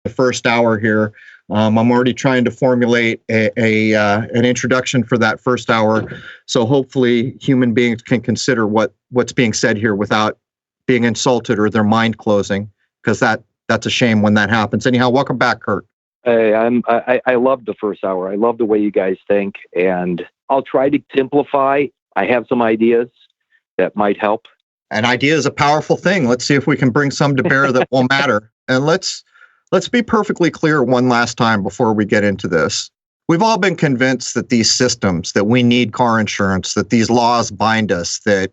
The first hour here. I'm already trying to formulate an introduction for that first hour. So hopefully human beings can consider what's being said here without being insulted or their mind closing, because that's a shame when that happens. Anyhow, welcome back, Kurt. Hey, I love the first hour. I love the way you guys think, and I'll try to simplify. I have some ideas that might help. An idea is a powerful thing. Let's see if we can bring some to bear that will matter. And let's be perfectly clear one last time before we get into this. We've all been convinced that these systems, that we need car insurance, that these laws bind us, that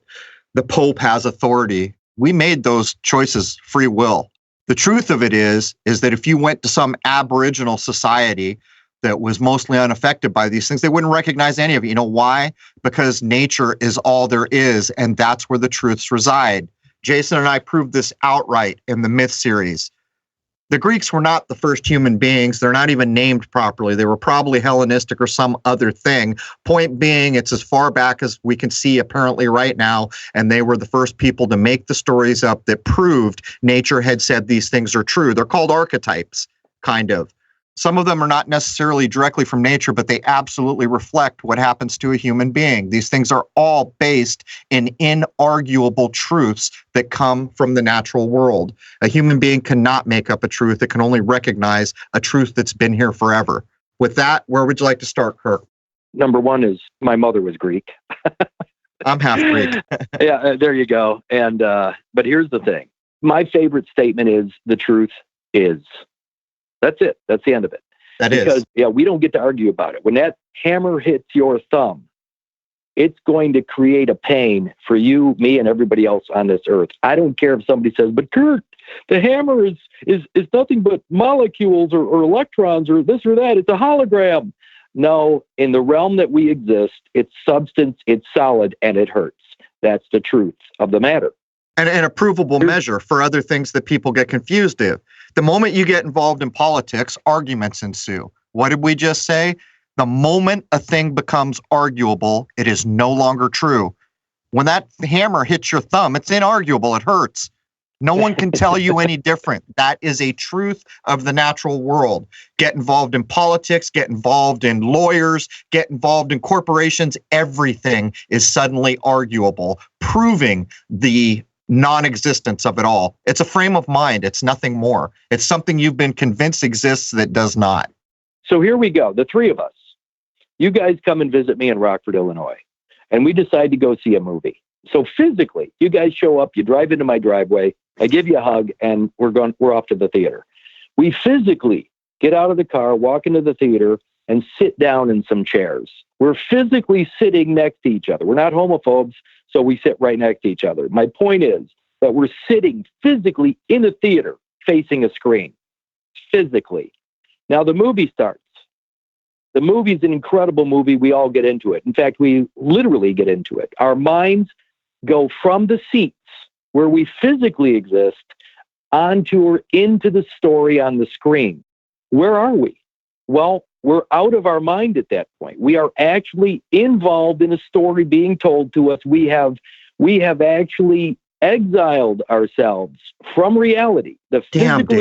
the Pope has authority. We made those choices free will. The truth of it is that if you went to some Aboriginal society that was mostly unaffected by these things, they wouldn't recognize any of it. You know why? Because nature is all there is, and that's where the truths reside. Jason and I proved this outright in the Myth series. The Greeks were not the first human beings. They're not even named properly. They were probably Hellenistic or some other thing. Point being, it's as far back as we can see apparently right now, and they were the first people to make the stories up that proved nature had said these things are true. They're called archetypes, kind of. Some of them are not necessarily directly from nature, but they absolutely reflect what happens to a human being. These things are all based in inarguable truths that come from the natural world. A human being cannot make up a truth. It can only recognize a truth that's been here forever. With that, where would you like to start, Kirk? Number one is my mother was Greek. I'm half Greek. Yeah, there you go. And but here's the thing. My favorite statement is the truth is. That's it. That's the end of it. Because we don't get to argue about it. When that hammer hits your thumb, it's going to create a pain for you, me, and everybody else on this earth. I don't care if somebody says, but Kurt, the hammer is nothing but molecules or electrons or this or that. It's a hologram. No, in the realm that we exist, it's substance, it's solid, and it hurts. That's the truth of the matter. And a provable measure for other things that people get confused with. The moment you get involved in politics, arguments ensue. What did we just say? The moment a thing becomes arguable, it is no longer true. When that hammer hits your thumb, it's inarguable. It hurts. No one can tell you any different. That is a truth of the natural world. Get involved in politics, get involved in lawyers, get involved in corporations. Everything is suddenly arguable, proving the non-existence of it all. It's a frame of mind. It's nothing more. It's something you've been convinced exists that does not. So here we go. The three of us. You guys come and visit me in Rockford, Illinois, and we decide to go see a movie. So physically, you guys show up, you drive into my driveway, I give you a hug, and we're off to the theater. We physically get out of the car, walk into the theater, and sit down in some chairs. We're physically sitting next to each other. We're not homophobes, so we sit right next to each other. My point is that we're sitting physically in a theater facing a screen, physically. Now the movie starts. The movie's an incredible movie. We all get into it. In fact, we literally get into it. Our minds go from the seats where we physically exist onto or into the story on the screen. Where are we? Well, we're out of our mind at that point. We are actually involved in a story being told to us. We have actually exiled ourselves from reality, the physical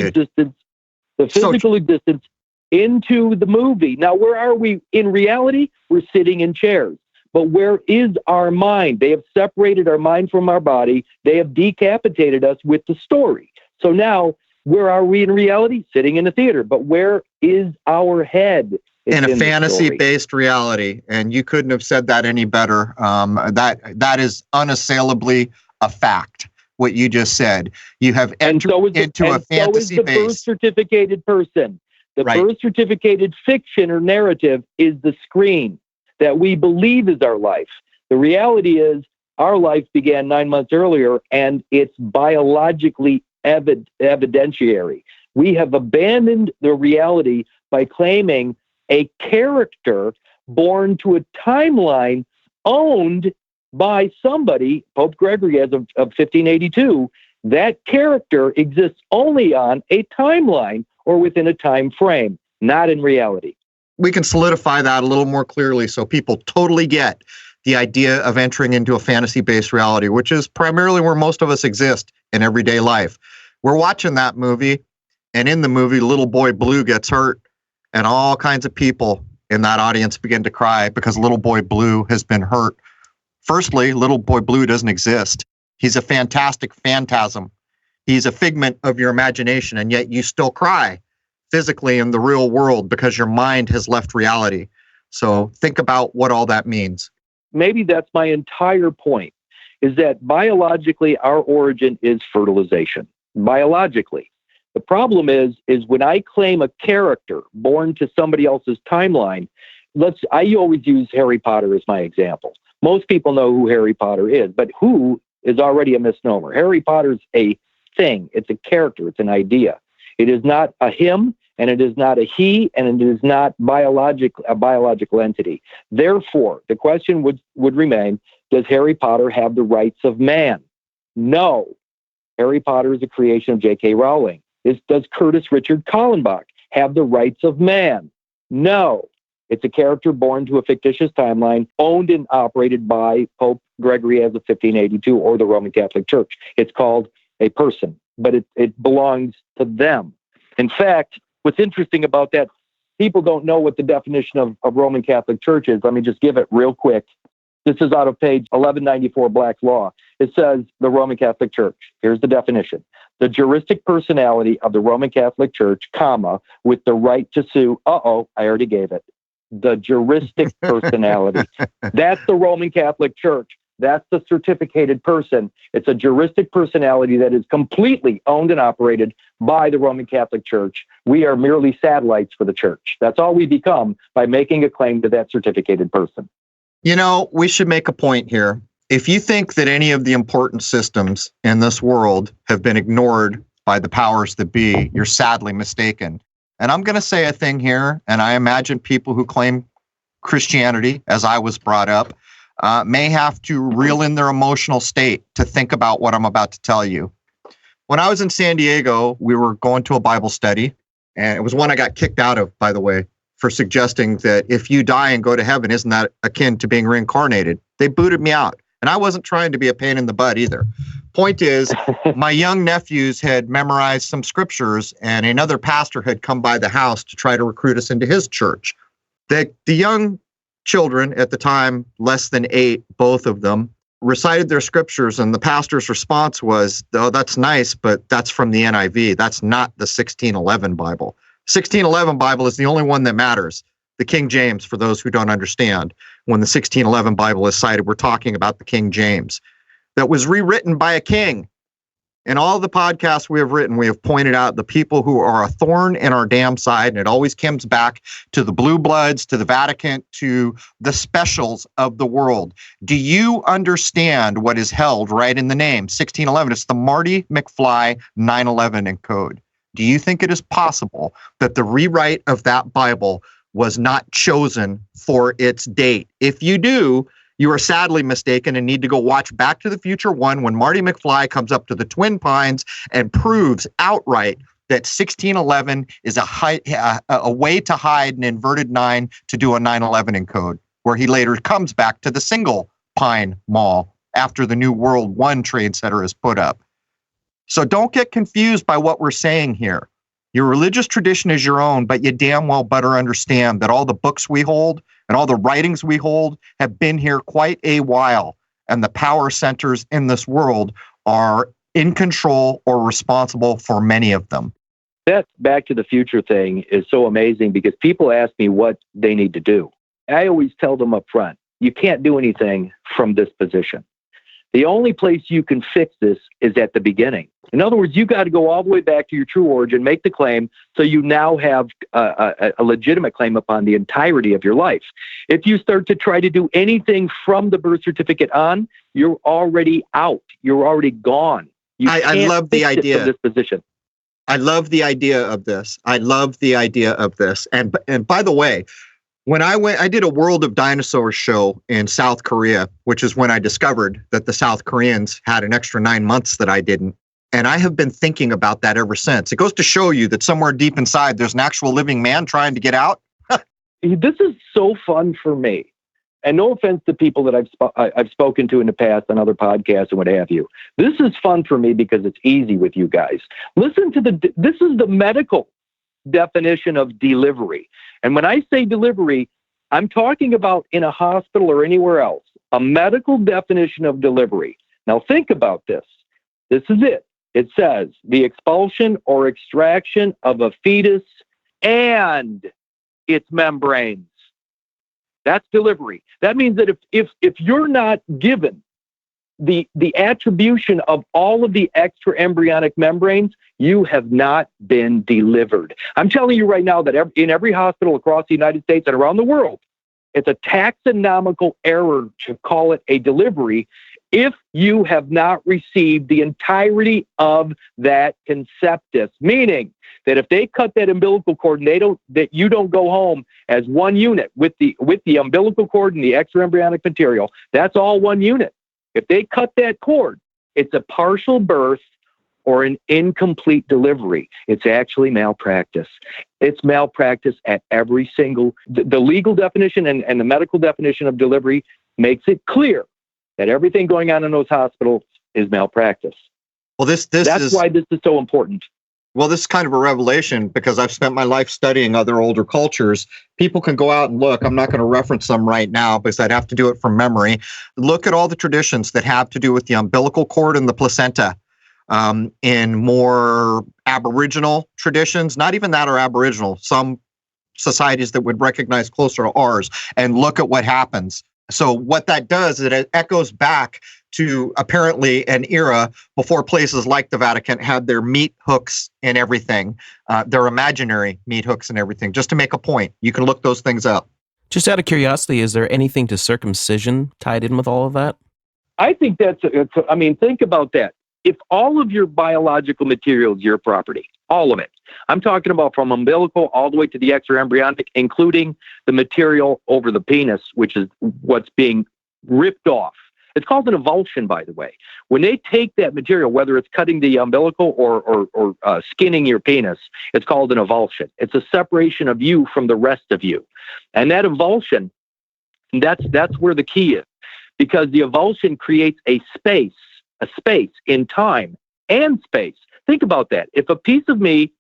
existence into the movie. Now, where are we in reality? We're sitting in chairs. But where is our mind? They have separated our mind from our body. They have decapitated us with the story. So now, where are we in reality? Sitting in a theater. But where is our head? In a fantasy-based reality. And you couldn't have said that any better. That is unassailably a fact, what you just said. You have entered into a fantasy-based... So is the birth-certificated person. The birth-certificated fiction or narrative is the screen that we believe is our life. The reality is our life began 9 months earlier, and it's biologically evidentiary. We have abandoned the reality by claiming a character born to a timeline owned by somebody, Pope Gregory, as of 1582. That character exists only on a timeline or within a time frame, not in reality. We can solidify that a little more clearly so people totally get the idea of entering into a fantasy-based reality, which is primarily where most of us exist in everyday life. We're watching that movie, And in the movie, little boy Blue gets hurt, and all kinds of people in that audience begin to cry because little boy Blue has been hurt. Firstly, little boy Blue doesn't exist. He's a fantastic phantasm. He's a figment of your imagination, and yet you still cry physically in the real world because your mind has left reality. So think about what all that means. Maybe that's my entire point, is that biologically our origin is fertilization. Biologically. The problem is when I claim a character born to somebody else's timeline, I always use Harry Potter as my example. Most people know who Harry Potter is, but who is already a misnomer. Harry Potter's a thing. It's a character. It's an idea. It is not a him, and it is not a he, and it is not a biological entity. Therefore, the question would remain, does Harry Potter have the rights of man? No. Harry Potter is a creation of J.K. Rowling. Does Curtis Richard Kallenbach have the rights of man? No. It's a character born to a fictitious timeline, owned and operated by Pope Gregory as of 1582 or the Roman Catholic Church. It's called a person, but it belongs to them. In fact, what's interesting about that, people don't know what the definition of Roman Catholic Church is. Let me just give it real quick. This is out of page 1194 Black's Law. It says the Roman Catholic Church. Here's the definition. The juristic personality of the Roman Catholic Church, comma, with the right to sue. I already gave it. The juristic personality. That's the Roman Catholic Church. That's the certificated person. It's a juristic personality that is completely owned and operated by the Roman Catholic Church. We are merely satellites for the church. That's all we become by making a claim to that certificated person. You know, we should make a point here. If you think that any of the important systems in this world have been ignored by the powers that be, you're sadly mistaken. And I'm going to say a thing here, and I imagine people who claim Christianity, as I was brought up, may have to reel in their emotional state to think about what I'm about to tell you. When I was in San Diego, we were going to a Bible study, and it was one I got kicked out of, by the way, for suggesting that if you die and go to heaven, isn't that akin to being reincarnated? They booted me out. And I wasn't trying to be a pain in the butt either. Point is, my young nephews had memorized some scriptures, and another pastor had come by the house to try to recruit us into his church. The young children at the time, less than 8, both of them, recited their scriptures, and the pastor's response was, "Oh, that's nice, but that's from the NIV. That's not the 1611 Bible. 1611 Bible is the only one that matters. The King James, for those who don't understand. When the 1611 Bible is cited, we're talking about the King James. That was rewritten by a king. In all the podcasts we have written, we have pointed out the people who are a thorn in our damn side, and it always comes back to the blue bloods, to the Vatican, to the specials of the world. Do you understand what is held right in the name? 1611, it's the Marty McFly 911 in code. Do you think it is possible that the rewrite of that Bible was not chosen for its date? If you do, you are sadly mistaken and need to go watch Back to the Future 1 when Marty McFly comes up to the Twin Pines and proves outright that 1611 is a way to hide an inverted 9 to do a 911 encode, where he later comes back to the single Pine Mall after the New World 1 Trade Center is put up. So don't get confused by what we're saying here. Your religious tradition is your own, but you damn well better understand that all the books we hold and all the writings we hold have been here quite a while, and the power centers in this world are in control or responsible for many of them. That Back to the Future thing is so amazing because people ask me what they need to do. I always tell them up front, you can't do anything from this position. The only place you can fix this is at the beginning. In other words, you got to go all the way back to your true origin, make the claim, so you now have a legitimate claim upon the entirety of your life. If you start to try to do anything from the birth certificate on, you're already out. You're already gone. I love the idea. From this position. I love the idea of this. I love the idea of this. And by the way, when I did a World of Dinosaurs show in South Korea, which is when I discovered that the South Koreans had an extra 9 months that I didn't. And I have been thinking about that ever since. It goes to show you that somewhere deep inside, there's an actual living man trying to get out. This is so fun for me. and no offense to people that I've spoken to in the past on other podcasts and what have you. This is fun for me because it's easy with you guys. Listen to this is the medical definition of delivery. And when I say delivery, I'm talking about in a hospital or anywhere else, a medical definition of delivery. Now think about this. This is it. It says the expulsion or extraction of a fetus and its membranes. That's delivery. That means that if you're not given the attribution of all of the extra embryonic membranes, you have not been delivered. I'm telling you right now that in every hospital across the United States and around the world, it's a taxonomical error to call it a delivery if you have not received the entirety of that conceptus, meaning that if they cut that umbilical cord and that you don't go home as one unit with the umbilical cord and the extra embryonic material, that's all one unit. If they cut that cord, it's a partial birth or an incomplete delivery. It's actually malpractice. It's malpractice at every single, the legal definition and the medical definition of delivery makes it clear that everything going on in those hospitals is malpractice. Well, that's why this is so important. Well, this is kind of a revelation because I've spent my life studying other older cultures. People can go out and look. I'm not going to reference them right now because I'd have to do it from memory. Look at all the traditions that have to do with the umbilical cord and the placenta. In more Aboriginal traditions, not even that are Aboriginal, some societies that would recognize closer to ours, and look at what happens. So what that does is it echoes back to apparently an era before places like the Vatican had their meat hooks and everything, their imaginary meat hooks and everything, just to make a point. You can look those things up. Just out of curiosity, is there anything to circumcision tied in with all of that? I think think about that. If all of your biological material is your property, all of it, I'm talking about from umbilical all the way to the extra embryonic, including the material over the penis, which is what's being ripped off. It's called an avulsion, by the way. When they take that material, whether it's cutting the umbilical or skinning your penis, it's called an avulsion. It's a separation of you from the rest of you. And that avulsion, that's where the key is, because the avulsion creates a space in time and space. Think about that. If a piece of me,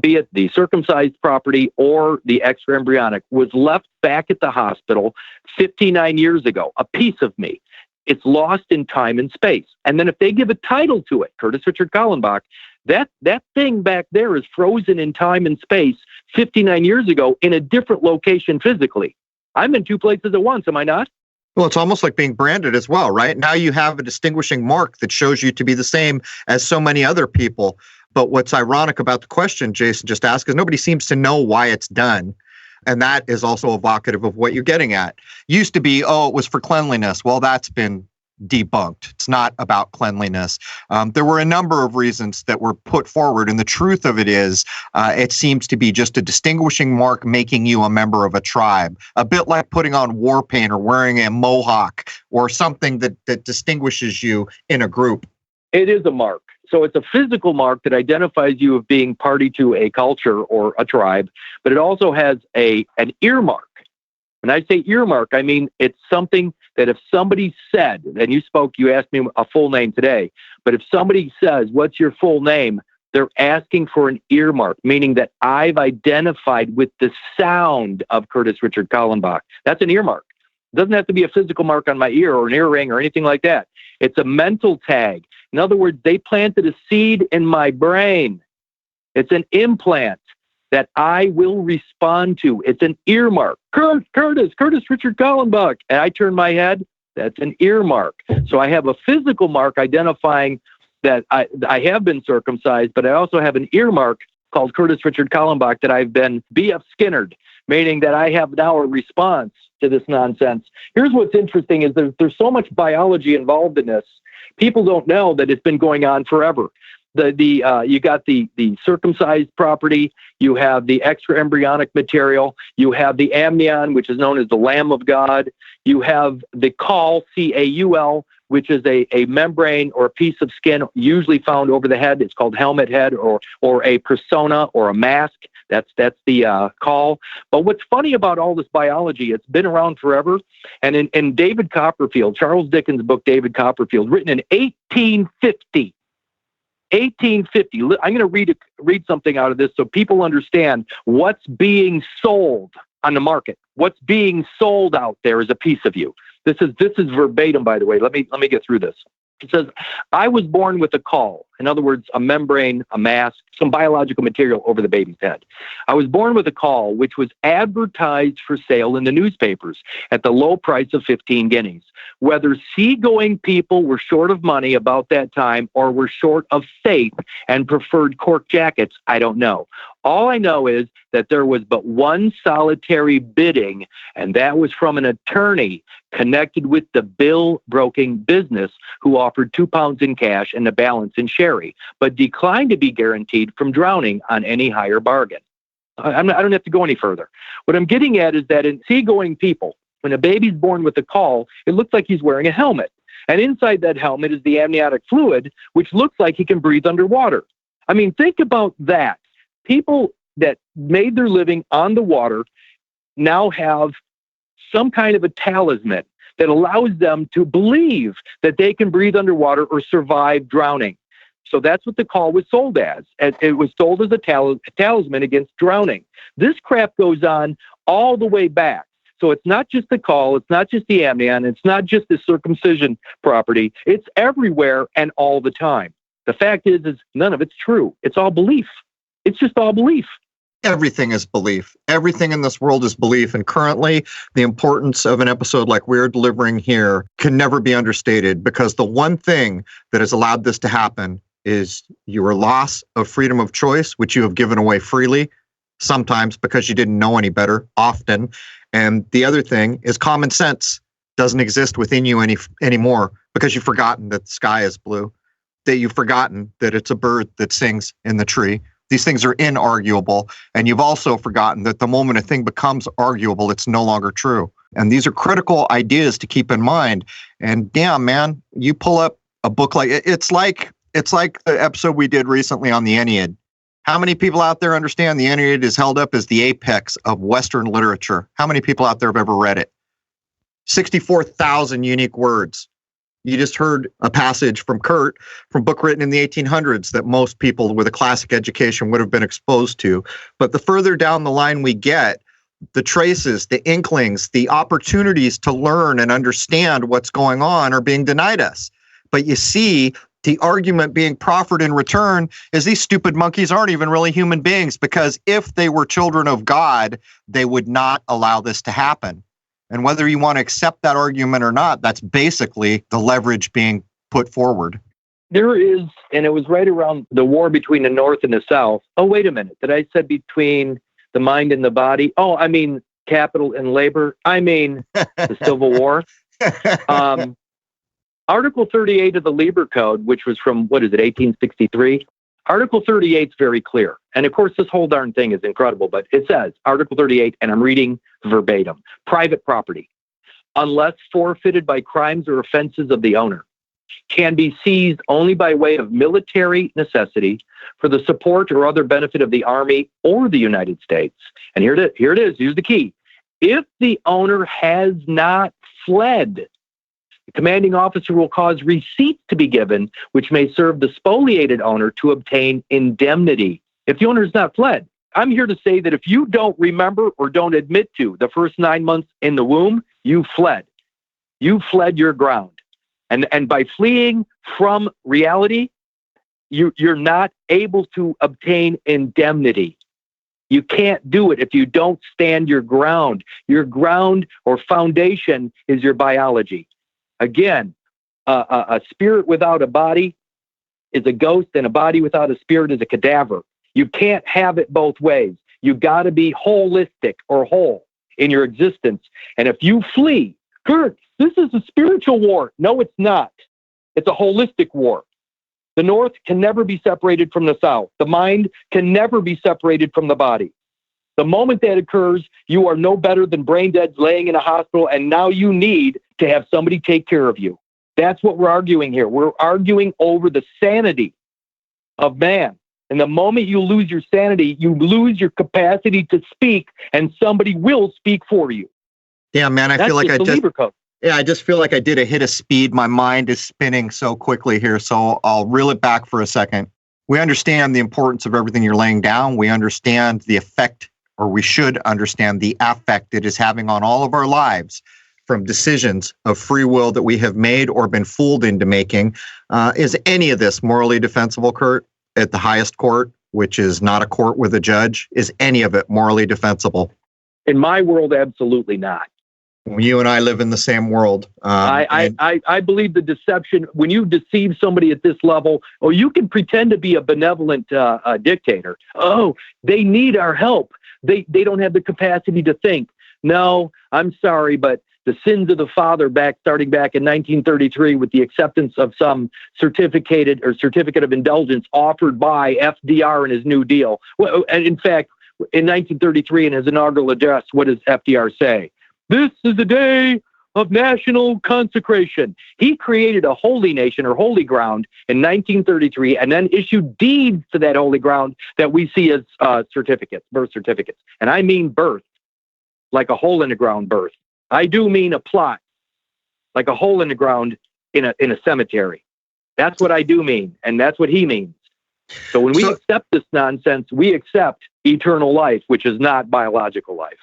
be it the circumcised property or the extra embryonic, was left back at the hospital 59 years ago, a piece of me, it's lost in time and space. And then if they give a title to it, Curtis Richard Kallenbach, that thing back there is frozen in time and space 59 years ago in a different location physically. I'm in two places at once, am I not? Well, it's almost like being branded as well, right? Now you have a distinguishing mark that shows you to be the same as so many other people. But what's ironic about the question Jason just asked is nobody seems to know why it's done. And that is also evocative of what you're getting at. Used to be, it was for cleanliness. Well, that's been debunked. It's not about cleanliness. There were a number of reasons that were put forward. And the truth of it is, it seems to be just a distinguishing mark making you a member of a tribe, a bit like putting on war paint or wearing a mohawk or something that distinguishes you in a group. It is a mark. So it's a physical mark that identifies you of being party to a culture or a tribe, but it also has an earmark. When I say earmark, I mean it's something that if somebody said, and you asked me a full name today, but if somebody says, what's your full name? They're asking for an earmark, meaning that I've identified with the sound of Curtis Richard Kallenbach. That's an earmark. It doesn't have to be a physical mark on my ear or an earring or anything like that. It's a mental tag. In other words, they planted a seed in my brain. It's an implant that I will respond to. It's an earmark. Curtis Richard Kallenbach. And I turn my head, that's an earmark. So I have a physical mark identifying that I have been circumcised, but I also have an earmark called Curtis Richard Kallenbach that I've been B.F. Skinnered, meaning that I have now a response to this nonsense. Here's what's interesting is there's so much biology involved in this. People don't know that it's been going on forever. You got the circumcised property. You have the extra embryonic material. You have the amnion, which is known as the Lamb of God. You have the caul, C-A-U-L, which is a membrane or a piece of skin usually found over the head. It's called helmet head or a persona or a mask. That's the caul. But what's funny about all this biology, it's been around forever. And in David Copperfield, Charles Dickens' book, David Copperfield, written in 1850, I'm going to read something out of this so people understand what's being sold on the market. What's being sold out there is a piece of you. This is verbatim, by the way. Let me get through this. It says, I was born with a caul. In other words, a membrane, a mask, some biological material over the baby's head. I was born with a caul, which was advertised for sale in the newspapers at the low price of 15 guineas. Whether seagoing people were short of money about that time or were short of faith and preferred cork jackets, I don't know. All I know is that there was but one solitary bidding, and that was from an attorney connected with the bill-broking business who offered £2 in cash and the balance in sherry, but declined to be guaranteed from drowning on any higher bargain. I don't have to go any further. What I'm getting at is that in seagoing people, when a baby's born with a caul, it looks like he's wearing a helmet. And inside that helmet is the amniotic fluid, which looks like he can breathe underwater. I mean, think about that. People that made their living on the water now have some kind of a talisman that allows them to believe that they can breathe underwater or survive drowning. So that's what the caul was sold as. It was sold as a talisman against drowning. This crap goes on all the way back. So it's not just the caul, it's not just the amnion, it's not just the circumcision property. It's everywhere and all the time. The fact is none of it's true. It's all belief. It's just all belief. Everything is belief. Everything in this world is belief. And currently, the importance of an episode like we're delivering here can never be understated, because the one thing that has allowed this to happen is your loss of freedom of choice, which you have given away freely, sometimes because you didn't know any better, often. And the other thing is common sense doesn't exist within you anymore because you've forgotten that the sky is blue, that you've forgotten that it's a bird that sings in the tree. These things are inarguable. And you've also forgotten that the moment a thing becomes arguable, it's no longer true. And these are critical ideas to keep in mind. And damn, man, you pull up a book like it's like the episode we did recently on the Ennead. How many people out there understand the Ennead is held up as the apex of Western literature? How many people out there have ever read it? 64,000 unique words. You just heard a passage from Kurt from a book written in the 1800s that most people with a classic education would have been exposed to. But the further down the line we get, the traces, the inklings, the opportunities to learn and understand what's going on are being denied us. But you see, the argument being proffered in return is these stupid monkeys aren't even really human beings, because if they were children of God, they would not allow this to happen. And whether you want to accept that argument or not, that's basically the leverage being put forward. There is, and it was right around the war between the North and the South. Oh, wait a minute. Did I say between the mind and the body? Oh, I mean capital and labor. I mean the Civil War. Article 38 of the Lieber Code, which was from, 1863? Article 38 is very clear. And of course, this whole darn thing is incredible, but it says, Article 38, and I'm reading verbatim, private property, unless forfeited by crimes or offenses of the owner, can be seized only by way of military necessity for the support or other benefit of the Army or the United States. And here it is. Here's the key. If the owner has not fled, the commanding officer will cause receipts to be given, which may serve the spoliated owner to obtain indemnity. If the owner has not fled, I'm here to say that if you don't remember or don't admit to the first 9 months in the womb, you fled. You fled your ground. And by fleeing from reality, you're not able to obtain indemnity. You can't do it if you don't stand your ground. Your ground or foundation is your biology. Again, a spirit without a body is a ghost, and a body without a spirit is a cadaver. You can't have it both ways. You got to be holistic or whole in your existence. And if you flee, Kurt, this is a spiritual war. No, it's not. It's a holistic war. The North can never be separated from the South. The mind can never be separated from the body. The moment that occurs, you are no better than brain dead laying in a hospital, and now you need to have somebody take care of you. That's what we're arguing here. We're arguing over the sanity of man. And the moment you lose your sanity, you lose your capacity to speak, and somebody will speak for you. Yeah, man, I That's feel like just the Lieber Code. I just feel like I did a hit of speed. My mind is spinning so quickly here, so I'll reel it back for a second. We understand the importance of everything you're laying down. We understand the effect, or we should understand the affect it is having on all of our lives from decisions of free will that we have made or been fooled into making. Is any of this morally defensible, Kurt, at the highest court, which is not a court with a judge? Is any of it morally defensible? In my world, absolutely not. You and I live in the same world. I believe the deception, when you deceive somebody at this level, or you can pretend to be a benevolent dictator. Oh, they need our help. They don't have the capacity to think. No, I'm sorry, but the sins of the father starting back in 1933 with the acceptance of some certificate of indulgence offered by FDR in his New Deal. Well, and in fact, in 1933 in his inaugural address, what does FDR say? This is the day of national consecration. He created a holy nation or holy ground in 1933 and then issued deeds to that holy ground that we see as certificates, birth certificates. And I mean birth, like a hole in the ground birth. I do mean a plot, like a hole in the ground in a cemetery. That's what I do mean, and that's what he means. So when we accept this nonsense, we accept eternal life, which is not biological life.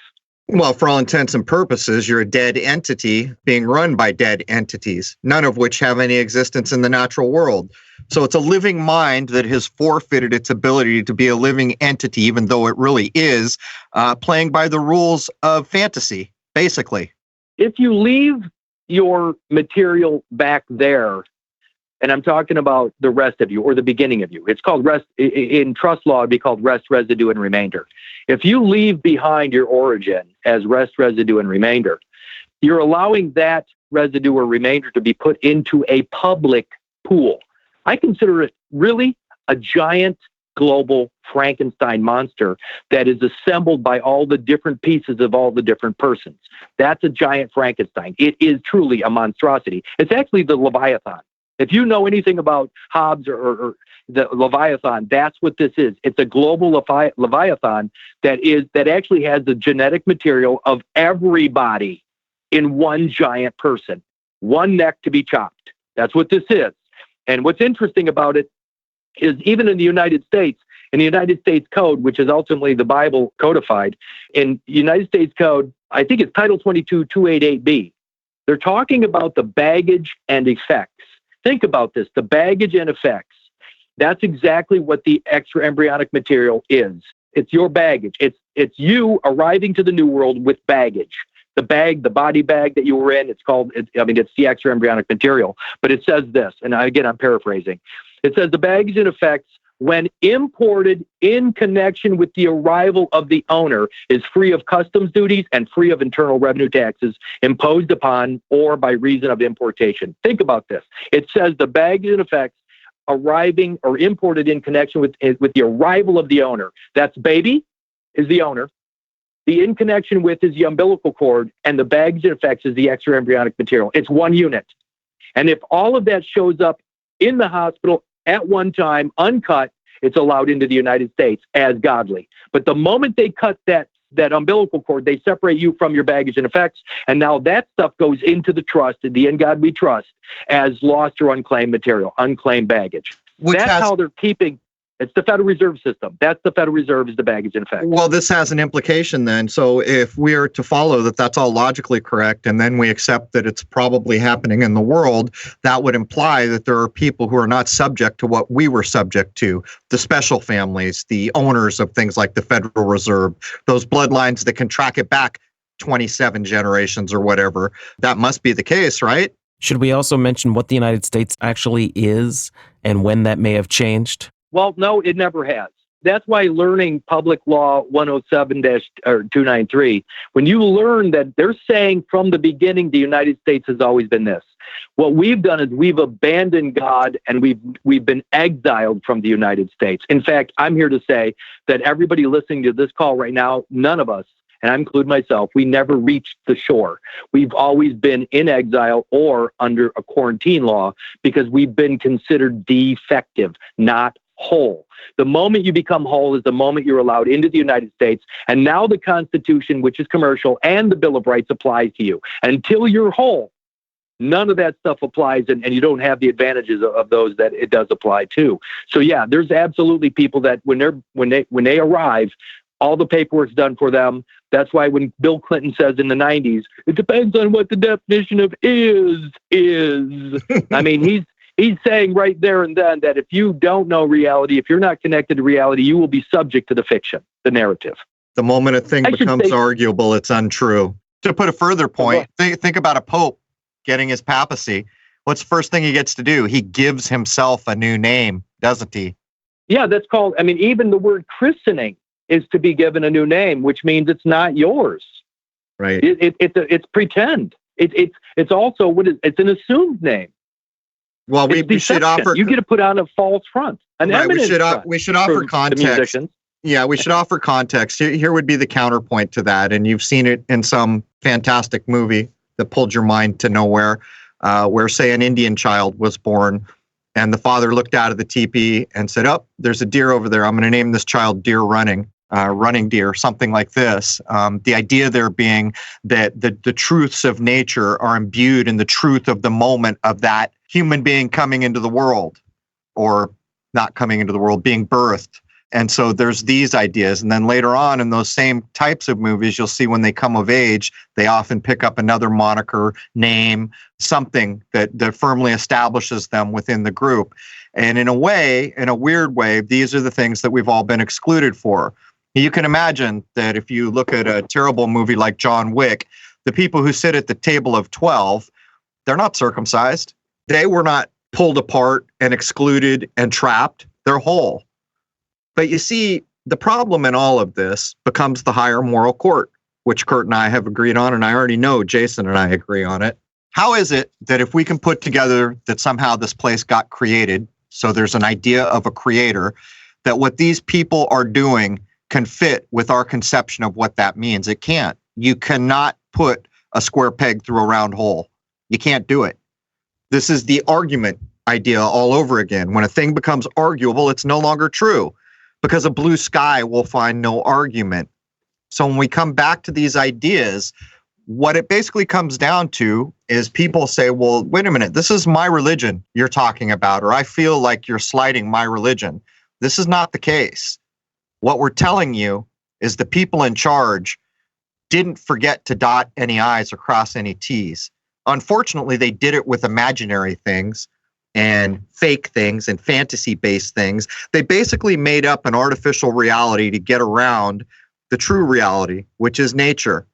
Well, for all intents and purposes, you're a dead entity being run by dead entities, none of which have any existence in the natural world. So it's a living mind that has forfeited its ability to be a living entity, even though it really is, playing by the rules of fantasy, basically. If you leave your material back there, and I'm talking about the rest of you or the beginning of you, it's called rest. In trust law, it'd be called rest, residue, and remainder. If you leave behind your origin as rest, residue, and remainder, you're allowing that residue or remainder to be put into a public pool. I consider it really a giant global Frankenstein monster that is assembled by all the different pieces of all the different persons. That's a giant Frankenstein. It is truly a monstrosity. It's actually the Leviathan. If you know anything about Hobbes or the Leviathan, that's what this is. It's a global Leviathan that actually has the genetic material of everybody in one giant person, one neck to be chopped. That's what this is. And what's interesting about it is even in the United States Code, which is ultimately the Bible codified, in United States Code, I think it's Title 22, 288B, they're talking about the baggage and effects. Think about this, the baggage and effects. That's exactly what the extra embryonic material is. It's your baggage. It's you arriving to the new world with baggage. The bag, the body bag that you were in, it's the extra embryonic material. But it says this, and again, I'm paraphrasing. It says the baggage and effects, when imported in connection with the arrival of the owner, is free of customs duties and free of internal revenue taxes imposed upon or by reason of importation. Think about this. It says the baggage and effects arriving or imported in connection with the arrival of the owner. That's baby is the owner. The in connection with is the umbilical cord, and the baggage and effects is the extra embryonic material. It's one unit. And if all of that shows up in the hospital at one time, uncut, it's allowed into the United States as godly. But the moment they cut that umbilical cord, they separate you from your baggage and effects, and now that stuff goes into the trust, the In God We Trust, as lost or unclaimed material, unclaimed baggage. How they're keeping. It's the Federal Reserve System. That's the Federal Reserve is the baggage and effects. Well, this has an implication then. So if we are to follow that that's all logically correct, and then we accept that it's probably happening in the world, that would imply that there are people who are not subject to what we were subject to, the special families, the owners of things like the Federal Reserve, those bloodlines that can track it back 27 generations or whatever. That must be the case, right? Should we also mention what the United States actually is and when that may have changed? Well, no, it never has. That's why learning Public Law 107-293, when you learn that they're saying from the beginning the United States has always been this. What we've done is we've abandoned God, and we've been exiled from the United States. In fact, I'm here to say that everybody listening to this call right now, none of us, and I include myself, we never reached the shore. We've always been in exile or under a quarantine law because we've been considered defective, not whole. The moment you become whole is the moment you're allowed into the United States. And now the Constitution, which is commercial, and the Bill of Rights applies to you. Until you're whole, none of that stuff applies, and you don't have the advantages of those that it does apply to. So yeah, there's absolutely people that when they arrive, all the paperwork's done for them. That's why when Bill Clinton says in the 90s, it depends on what the definition of is. I mean, he's saying right there and then that if you don't know reality, if you're not connected to reality, you will be subject to the fiction, the narrative. The moment a thing becomes arguable, it's untrue. To put a further point, think about a pope getting his papacy. What's the first thing he gets to do? He gives himself a new name, doesn't he? Yeah, that's called, I mean, even the word christening is to be given a new name, which means it's not yours. Right. It's pretend. It's also it's an assumed name. Well, we should offer. You get to put on a false front. We should offer context. Yeah, we should offer context. Here would be the counterpoint to that, and you've seen it in some fantastic movie that pulled your mind to nowhere, where say an Indian child was born, and the father looked out of the teepee and said, "Oh, there's a deer over there. I'm going to name this child Deer Running." Running deer, something like this. The idea there being that the truths of nature are imbued in the truth of the moment of that human being coming into the world, or not coming into the world, being birthed. And so there's these ideas. And then later on in those same types of movies, you'll see when they come of age, they often pick up another moniker, name, something that firmly establishes them within the group. And in a way, in a weird way, these are the things that we've all been excluded for. You can imagine that if you look at a terrible movie like John Wick, the people who sit at the table of 12, they're not circumcised. They were not pulled apart and excluded and trapped. They're whole. But you see, the problem in all of this becomes the higher moral court, which Kurt and I have agreed on, and I already know Jason and I agree on it. How is it that if we can put together that somehow this place got created, so there's an idea of a creator, that what these people are doing can fit with our conception of what that means? It can't. You cannot put a square peg through a round hole. You can't do it. This is the argument idea all over again. When a thing becomes arguable, it's no longer true, because a blue sky will find no argument. So when we come back to these ideas, what it basically comes down to is people say, well, wait a minute, this is my religion you're talking about, or I feel like you're slighting my religion. This is not the case. What we're telling you is the people in charge didn't forget to dot any I's or cross any T's. Unfortunately, they did it with imaginary things and fake things and fantasy-based things. They basically made up an artificial reality to get around the true reality, which is nature.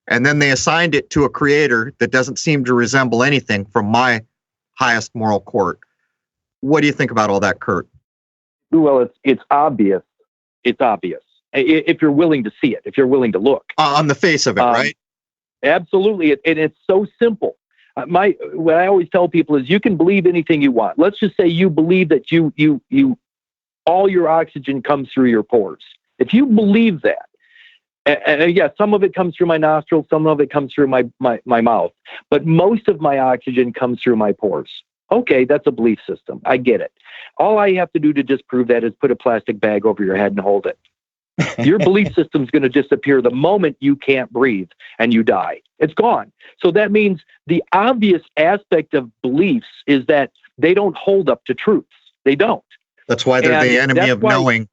And then they assigned it to a creator that doesn't seem to resemble anything from my highest moral court. What do you think about all that, Kurt? Well, it's obvious. It's obvious if you're willing to see it, if you're willing to look. On the face of it, right? Absolutely. And it's so simple. What I always tell people is you can believe anything you want. Let's just say you believe that you all your oxygen comes through your pores. If you believe that, and yeah, some of it comes through my nostrils, some of it comes through my mouth, but most of my oxygen comes through my pores. Okay, that's a belief system. I get it. All I have to do to disprove that is put a plastic bag over your head and hold it. Your belief system's going to disappear the moment you can't breathe and you die. It's gone. So that means the obvious aspect of beliefs is that they don't hold up to truths. They don't. That's why they're the enemy of knowing.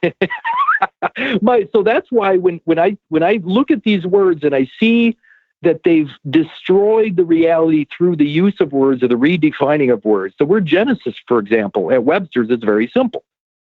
So that's why when I look at these words and I see that they've destroyed the reality through the use of words or the redefining of words. The word Genesis, for example, at Webster's is very simple.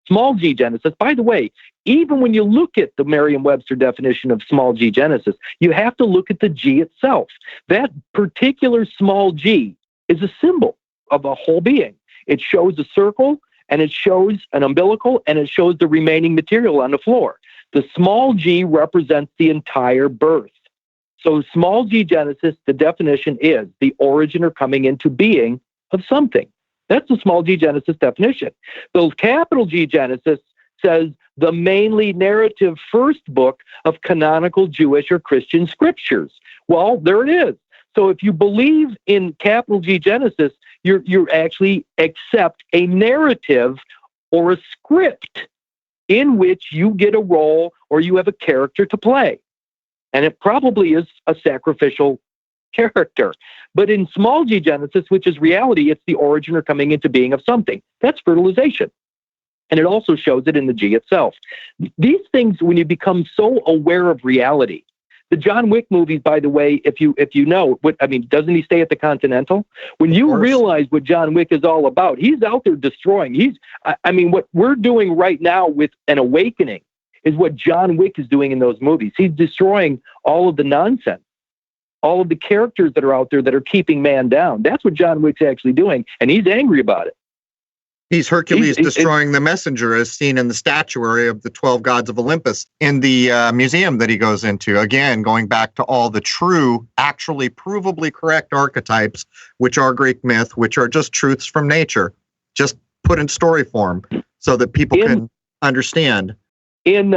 Small g Genesis. By the way, even when you look at the Merriam-Webster definition of small g Genesis, you have to look at the G itself. That particular small g is a symbol of a whole being. It shows a circle, and it shows an umbilical, and it shows the remaining material on the floor. The small g represents the entire birth. So small g Genesis, the definition is the origin or coming into being of something. That's the small g Genesis definition. The capital G Genesis says the mainly narrative first book of canonical Jewish or Christian scriptures. Well, there it is. So if you believe in capital G Genesis, you're actually accept a narrative or a script in which you get a role or you have a character to play. And it probably is a sacrificial character. But in small g Genesis, which is reality, it's the origin or coming into being of something. That's fertilization. And it also shows it in the G itself. These things, when you become so aware of reality, the John Wick movies, by the way, if you know, doesn't he stay at the Continental? When you realize what John Wick is all about, he's out there destroying. What we're doing right now with an awakening is what John Wick is doing in those movies. He's destroying all of the nonsense, all of the characters that are out there that are keeping man down. That's what John Wick's actually doing, and he's angry about it. He's Hercules destroying the messenger, as seen in the statuary of the 12 gods of Olympus in the museum that he goes into. Again, going back to all the true, actually provably correct archetypes, which are Greek myth, which are just truths from nature, just put in story form so that people can understand. In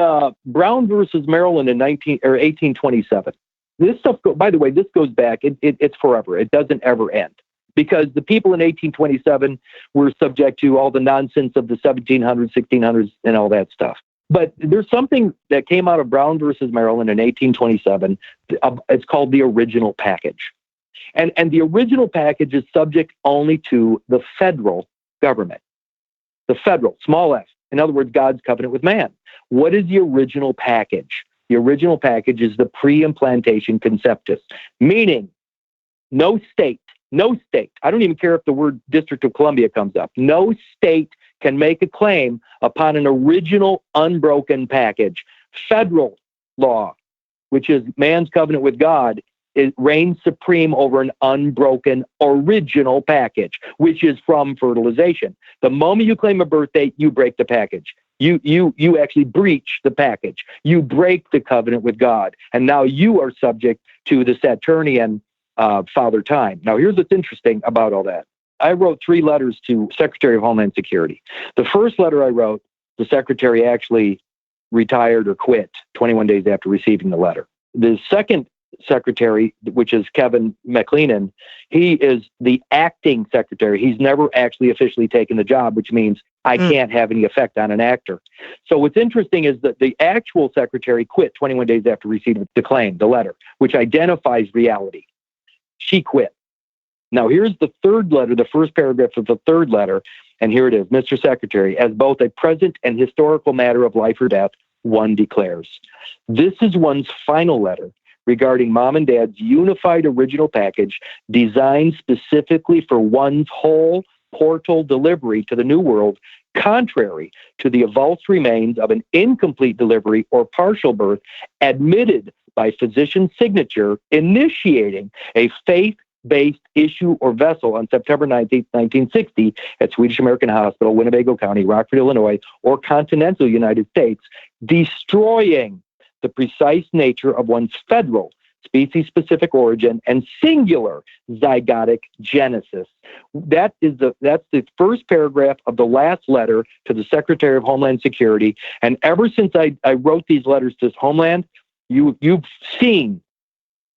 Brown versus Maryland in 1827, this stuff, by the way, this goes back. It's forever. It doesn't ever end. Because the people in 1827 were subject to all the nonsense of the 1700s, 1600s, and all that stuff. But there's something that came out of Brown versus Maryland in 1827. It's called the original package. And the original package is subject only to the federal government. The federal, small f. In other words, God's covenant with man. What is the original package? The original package is the pre-implantation conceptus, meaning no state, I don't even care if the word District of Columbia comes up. No state can make a claim upon an original unbroken package. Federal law, which is man's covenant with God, it reigns supreme over an unbroken original package, which is from fertilization. The moment you claim a birth date, you break the package. You actually breach the package. You break the covenant with God. And now you are subject to the Saturnian Father Time. Now, here's what's interesting about all that. I wrote 3 letters to Secretary of Homeland Security. The first letter I wrote, the secretary actually retired or quit 21 days after receiving the letter. The second secretary, which is Kevin McLennan, he is the acting secretary. He's never actually officially taken the job, which means I can't have any effect on an actor. So what's interesting is that the actual secretary quit 21 days after receiving the claim, the letter, which identifies reality. She quit. Now, here's the third letter, the first paragraph of the third letter, and here it is. Mr. Secretary, as both a present and historical matter of life or death, one declares. This is one's final letter regarding mom and dad's unified original package designed specifically for one's whole portal delivery to the new world, contrary to the avulsed remains of an incomplete delivery or partial birth admitted by physician's signature initiating a faith-based issue or vessel on September 19, 1960 at Swedish American Hospital, Winnebago County, Rockford, Illinois, or continental United States, destroying the precise nature of one's federal species-specific origin and singular zygotic genesis. That's the first paragraph of the last letter to the Secretary of Homeland Security. And ever since I wrote these letters to Homeland, you've seen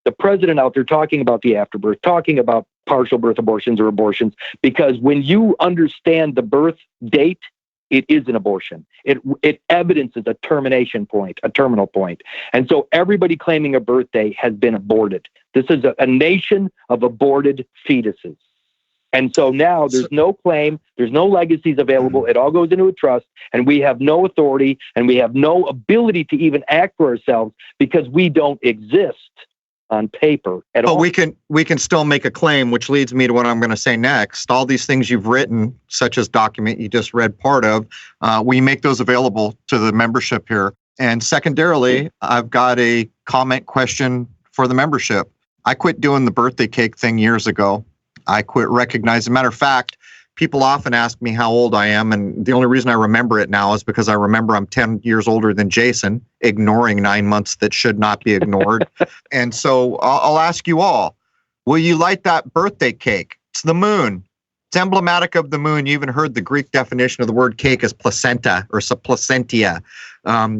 the president out there talking about the afterbirth, talking about partial birth abortions or abortions, because when you understand the birth date, it is an abortion. It evidences a termination point, a terminal point. And so everybody claiming a birthday has been aborted. This is a nation of aborted fetuses. And so now there's no claim, there's no legacies available. It all goes into a trust, and we have no authority, and we have no ability to even act for ourselves because we don't exist on paper at all. But we can still make a claim, which leads me to what I'm going to say next. All these things you've written, such as document you just read part of, we make those available to the membership here. And secondarily, I've got a comment question for the membership. I quit doing the birthday cake thing years ago. I quit recognizing. Matter of fact, People often ask me how old I am, and the only reason I remember it now is because I remember I'm 10 years older than Jason, ignoring 9 months that should not be ignored. And so I'll ask you all, will you light that birthday cake? It's the moon. It's emblematic of the moon. You even heard the Greek definition of the word cake as placenta or placentia.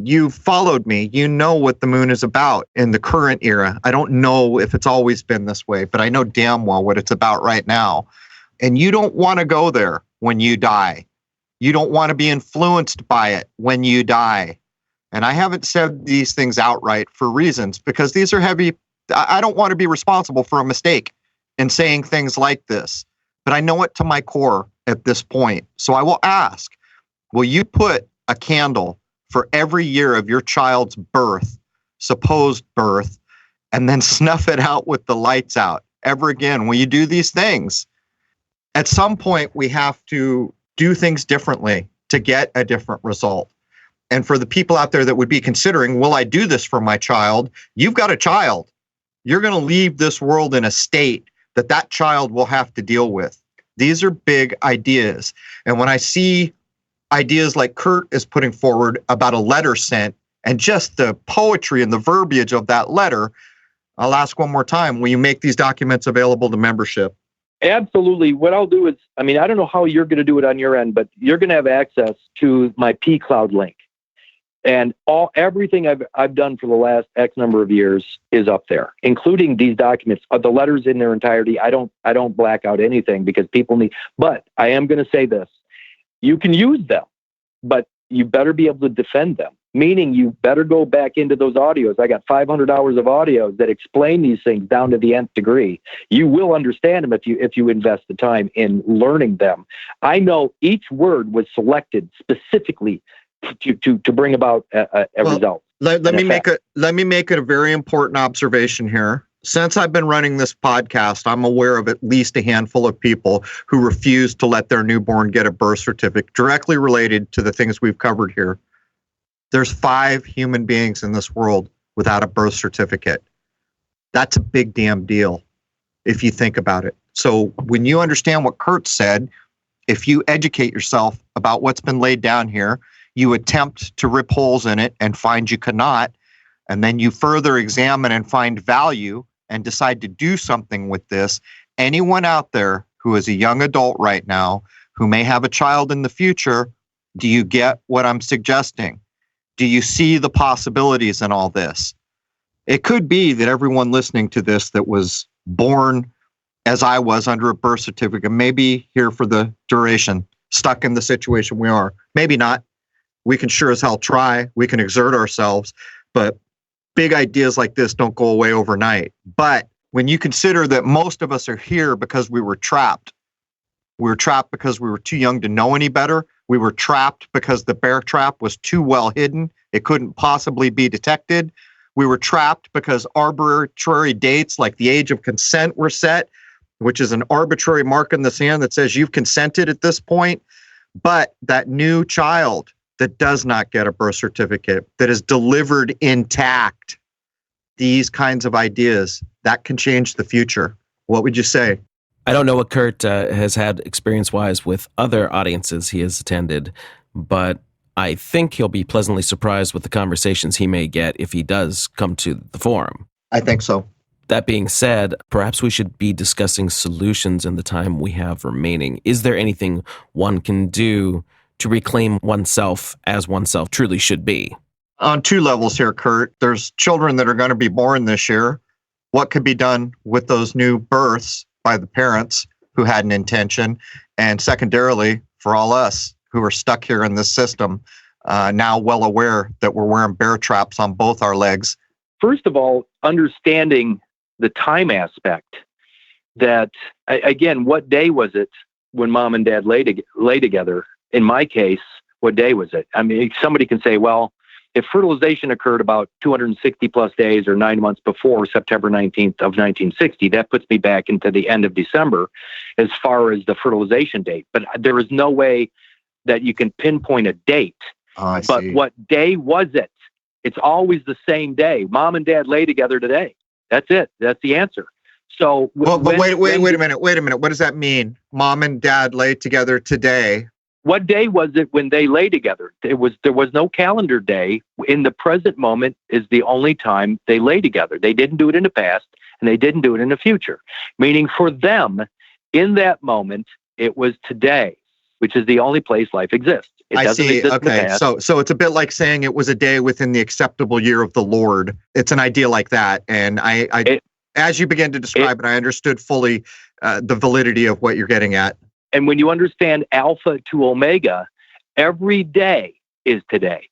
You've followed me. You know what the moon is about in the current era. I don't know if it's always been this way, but I know damn well what it's about right now. And you don't want to go there when you die. You don't want to be influenced by it when you die. And I haven't said these things outright for reasons, because these are heavy. I don't want to be responsible for a mistake in saying things like this, but I know it to my core at this point. So I will ask, will you put a candle for every year of your child's birth, supposed birth, and then snuff it out with the lights out ever again? Will you do these things? At some point, we have to do things differently to get a different result. And for the people out there that would be considering, will I do this for my child? You've got a child. You're going to leave this world in a state that that child will have to deal with. These are big ideas. And when I see ideas like Kurt is putting forward about a letter sent and just the poetry and the verbiage of that letter, I'll ask one more time, will you make these documents available to membership? Absolutely. What I'll do is, I don't know how you're going to do it on your end, but you're going to have access to my pCloud link. And everything I've done for the last X number of years is up there, including these documents. The letters in their entirety. I don't black out anything because people need. But I am going to say this: you can use them, but you better be able to defend them. Meaning, you better go back into those audios. I got 500 hours of audios that explain these things down to the nth degree. You will understand them if you invest the time in learning them. I know each word was selected specifically to bring about a result. Let me make it a very important observation here. Since I've been running this podcast, I'm aware of at least a handful of people who refuse to let their newborn get a birth certificate directly related to the things we've covered here. There's 5 human beings in this world without a birth certificate. That's a big damn deal if you think about it. So when you understand what Kurt said, if you educate yourself about what's been laid down here, you attempt to rip holes in it and find you cannot, and then you further examine and find value and decide to do something with this. Anyone out there who is a young adult right now, who may have a child in the future, do you get what I'm suggesting? Do you see the possibilities in all this? It could be that everyone listening to this that was born as I was under a birth certificate may be here for the duration, stuck in the situation we are. Maybe not. We can sure as hell try. We can exert ourselves, but big ideas like this don't go away overnight. But when you consider that most of us are here because we were trapped because we were too young to know any better. We were trapped because the bear trap was too well hidden. It couldn't possibly be detected. We were trapped because arbitrary dates like the age of consent were set, which is an arbitrary mark in the sand that says you've consented at this point. But that new child that does not get a birth certificate, that is delivered intact, these kinds of ideas, that can change the future. What would you say? I don't know what Kurt has had experience-wise with other audiences he has attended, but I think he'll be pleasantly surprised with the conversations he may get if he does come to the forum. I think so. That being said, perhaps we should be discussing solutions in the time we have remaining. Is there anything one can do to reclaim oneself as oneself truly should be? On 2 levels here, Kurt. There's children that are going to be born this year. What could be done with those new births by the parents who had an intention? And secondarily, for all us who are stuck here in this system, now well aware that we're wearing bear traps on both our legs. First of all, understanding the time aspect that, again, what day was it when mom and dad lay together? In my case, what day was it? Somebody can say, well, if fertilization occurred about 260 plus days or 9 months before September 19th of 1960, that puts me back into the end of December as far as the fertilization date. But there is no way that you can pinpoint a date. But what day was it? It's always the same day. Mom and dad lay together today. That's it. That's the answer. So Well, but when- wait when- a minute. What does that mean? Mom and dad lay together today. What day was it when they lay together? There was no calendar day. In the present moment is the only time they lay together. They didn't do it in the past, and they didn't do it in the future. Meaning for them, in that moment, it was today, which is the only place life exists. It I doesn't see. exist in the Okay, past. so it's a bit like saying it was a day within the acceptable year of the Lord. It's an idea like that, and as you began to describe it, I understood fully the validity of what you're getting at. And when you understand alpha to omega, every day is today.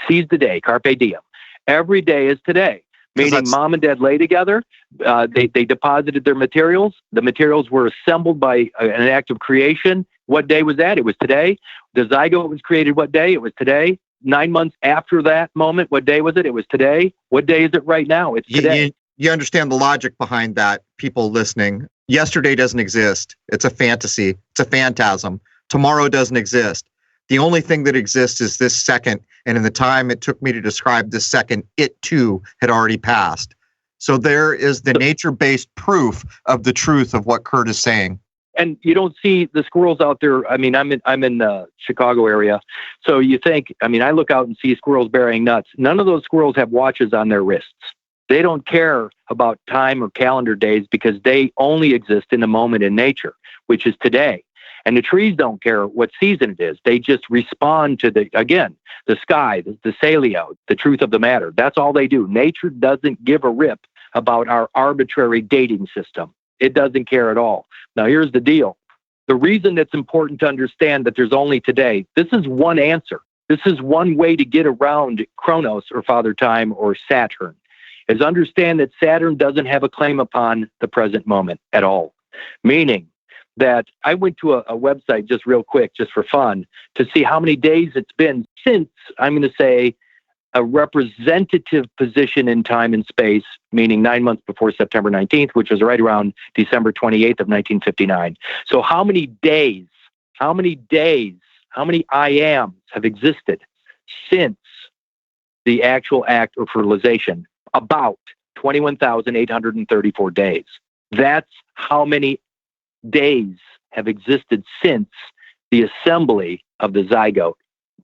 Seize the day, carpe diem. Every day is today. Meaning mom and dad lay together. They deposited their materials. The materials were assembled by an act of creation. What day was that? It was today. The zygote was created what day? It was today. 9 months after that moment, what day was it? It was today. What day is it right now? It's today. You understand the logic behind that, people listening. Yesterday doesn't exist. It's a fantasy. It's a phantasm. Tomorrow doesn't exist. The only thing that exists is this second. And in the time it took me to describe this second, it too had already passed. So there is the nature-based proof of the truth of what Kurt is saying. And you don't see the squirrels out there. I mean, I'm in the Chicago area. So you think, I mean, I look out and see squirrels burying nuts. None of those squirrels have watches on their wrists. They don't care about time or calendar days because they only exist in the moment in nature, which is today. And the trees don't care what season it is. They just respond to the sky, the salio, the truth of the matter. That's all they do. Nature doesn't give a rip about our arbitrary dating system. It doesn't care at all. Now, here's the deal. The reason it's important to understand that there's only today, this is one answer. This is one way to get around Chronos or Father Time or Saturn, is understand that Saturn doesn't have a claim upon the present moment at all. Meaning that I went to a website just real quick, just for fun, to see how many days it's been since, I'm going to say, a representative position in time and space, meaning 9 months before September 19th, which was right around December 28th of 1959. So how many days, how many I ams have existed since the actual act of fertilization? About 21,834 days. That's how many days have existed since the assembly of the zygote.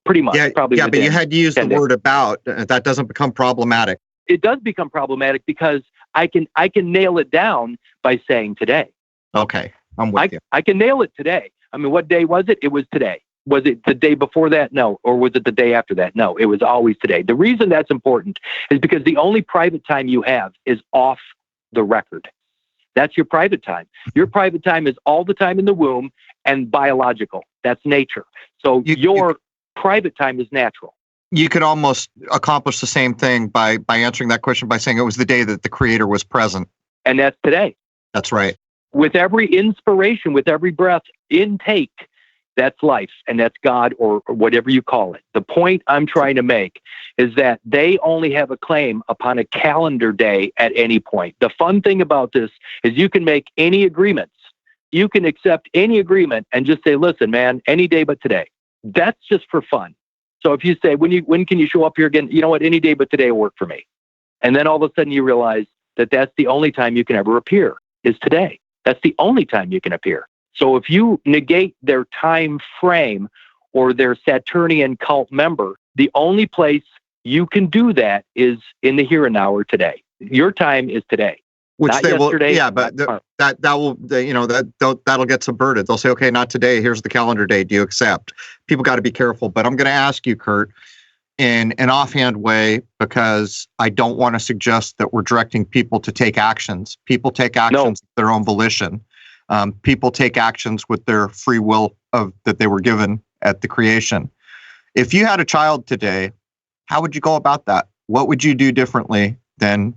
Pretty much. Probably. Yeah, but you had to use the word about. That doesn't become problematic. It does become problematic because I can nail it down by saying today. Okay, I'm with you. I can nail it today. I mean, what day was it? It was today. Was it the day before that? No. Or was it the day after that? No, it was always today. The reason that's important is because the only private time you have is off the record. That's your private time. Your private time is all the time in the womb and biological. That's nature. So your private time is natural. You could almost accomplish the same thing by answering that question by saying it was the day that the Creator was present. And that's today. That's right. With every inspiration, with every breath intake, that's life, and that's God, or whatever you call it. The point I'm trying to make is that they only have a claim upon a calendar day at any point. The fun thing about this is you can make any agreements. You can accept any agreement and just say, listen, man, any day but today. That's just for fun. So if you say, when can you show up here again? You know what? Any day but today will work for me. And then all of a sudden you realize that that's the only time you can ever appear is today. That's the only time you can appear. So if you negate their time frame or their Saturnian cult member, the only place you can do that is in the here and now or today. Your time is today. Which not they yesterday, will, yeah, but that'll get subverted. They'll say, okay, not today. Here's the calendar date. Do you accept? People got to be careful. But I'm going to ask you, Kurt, in an offhand way, because I don't want to suggest that we're directing people to take actions. People take actions of their own volition. People take actions with their free will that they were given at the creation. If you had a child today, how would you go about that? What would you do differently than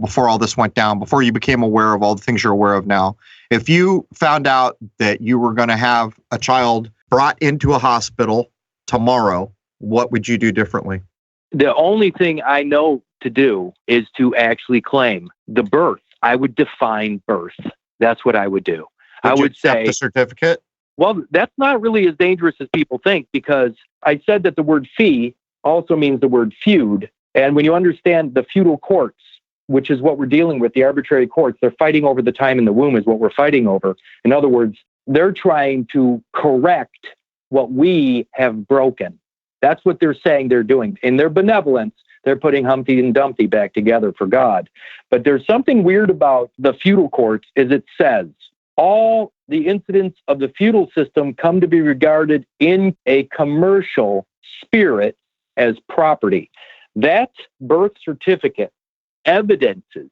before all this went down, before you became aware of all the things you're aware of now? If you found out that you were going to have a child brought into a hospital tomorrow, what would you do differently? The only thing I know to do is to actually claim the birth. I would define birth. That's what I would do. I would say the certificate. Well, that's not really as dangerous as people think, because I said that the word fee also means the word feud. And when you understand the feudal courts, which is what we're dealing with, the arbitrary courts, they're fighting over the time in the womb is what we're fighting over. In other words, they're trying to correct what we have broken. That's what they're saying they're doing. In their benevolence, they're putting Humpty and Dumpty back together for God. But there's something weird about the feudal courts is it says all the incidents of the feudal system come to be regarded in a commercial spirit as property. That birth certificate evidences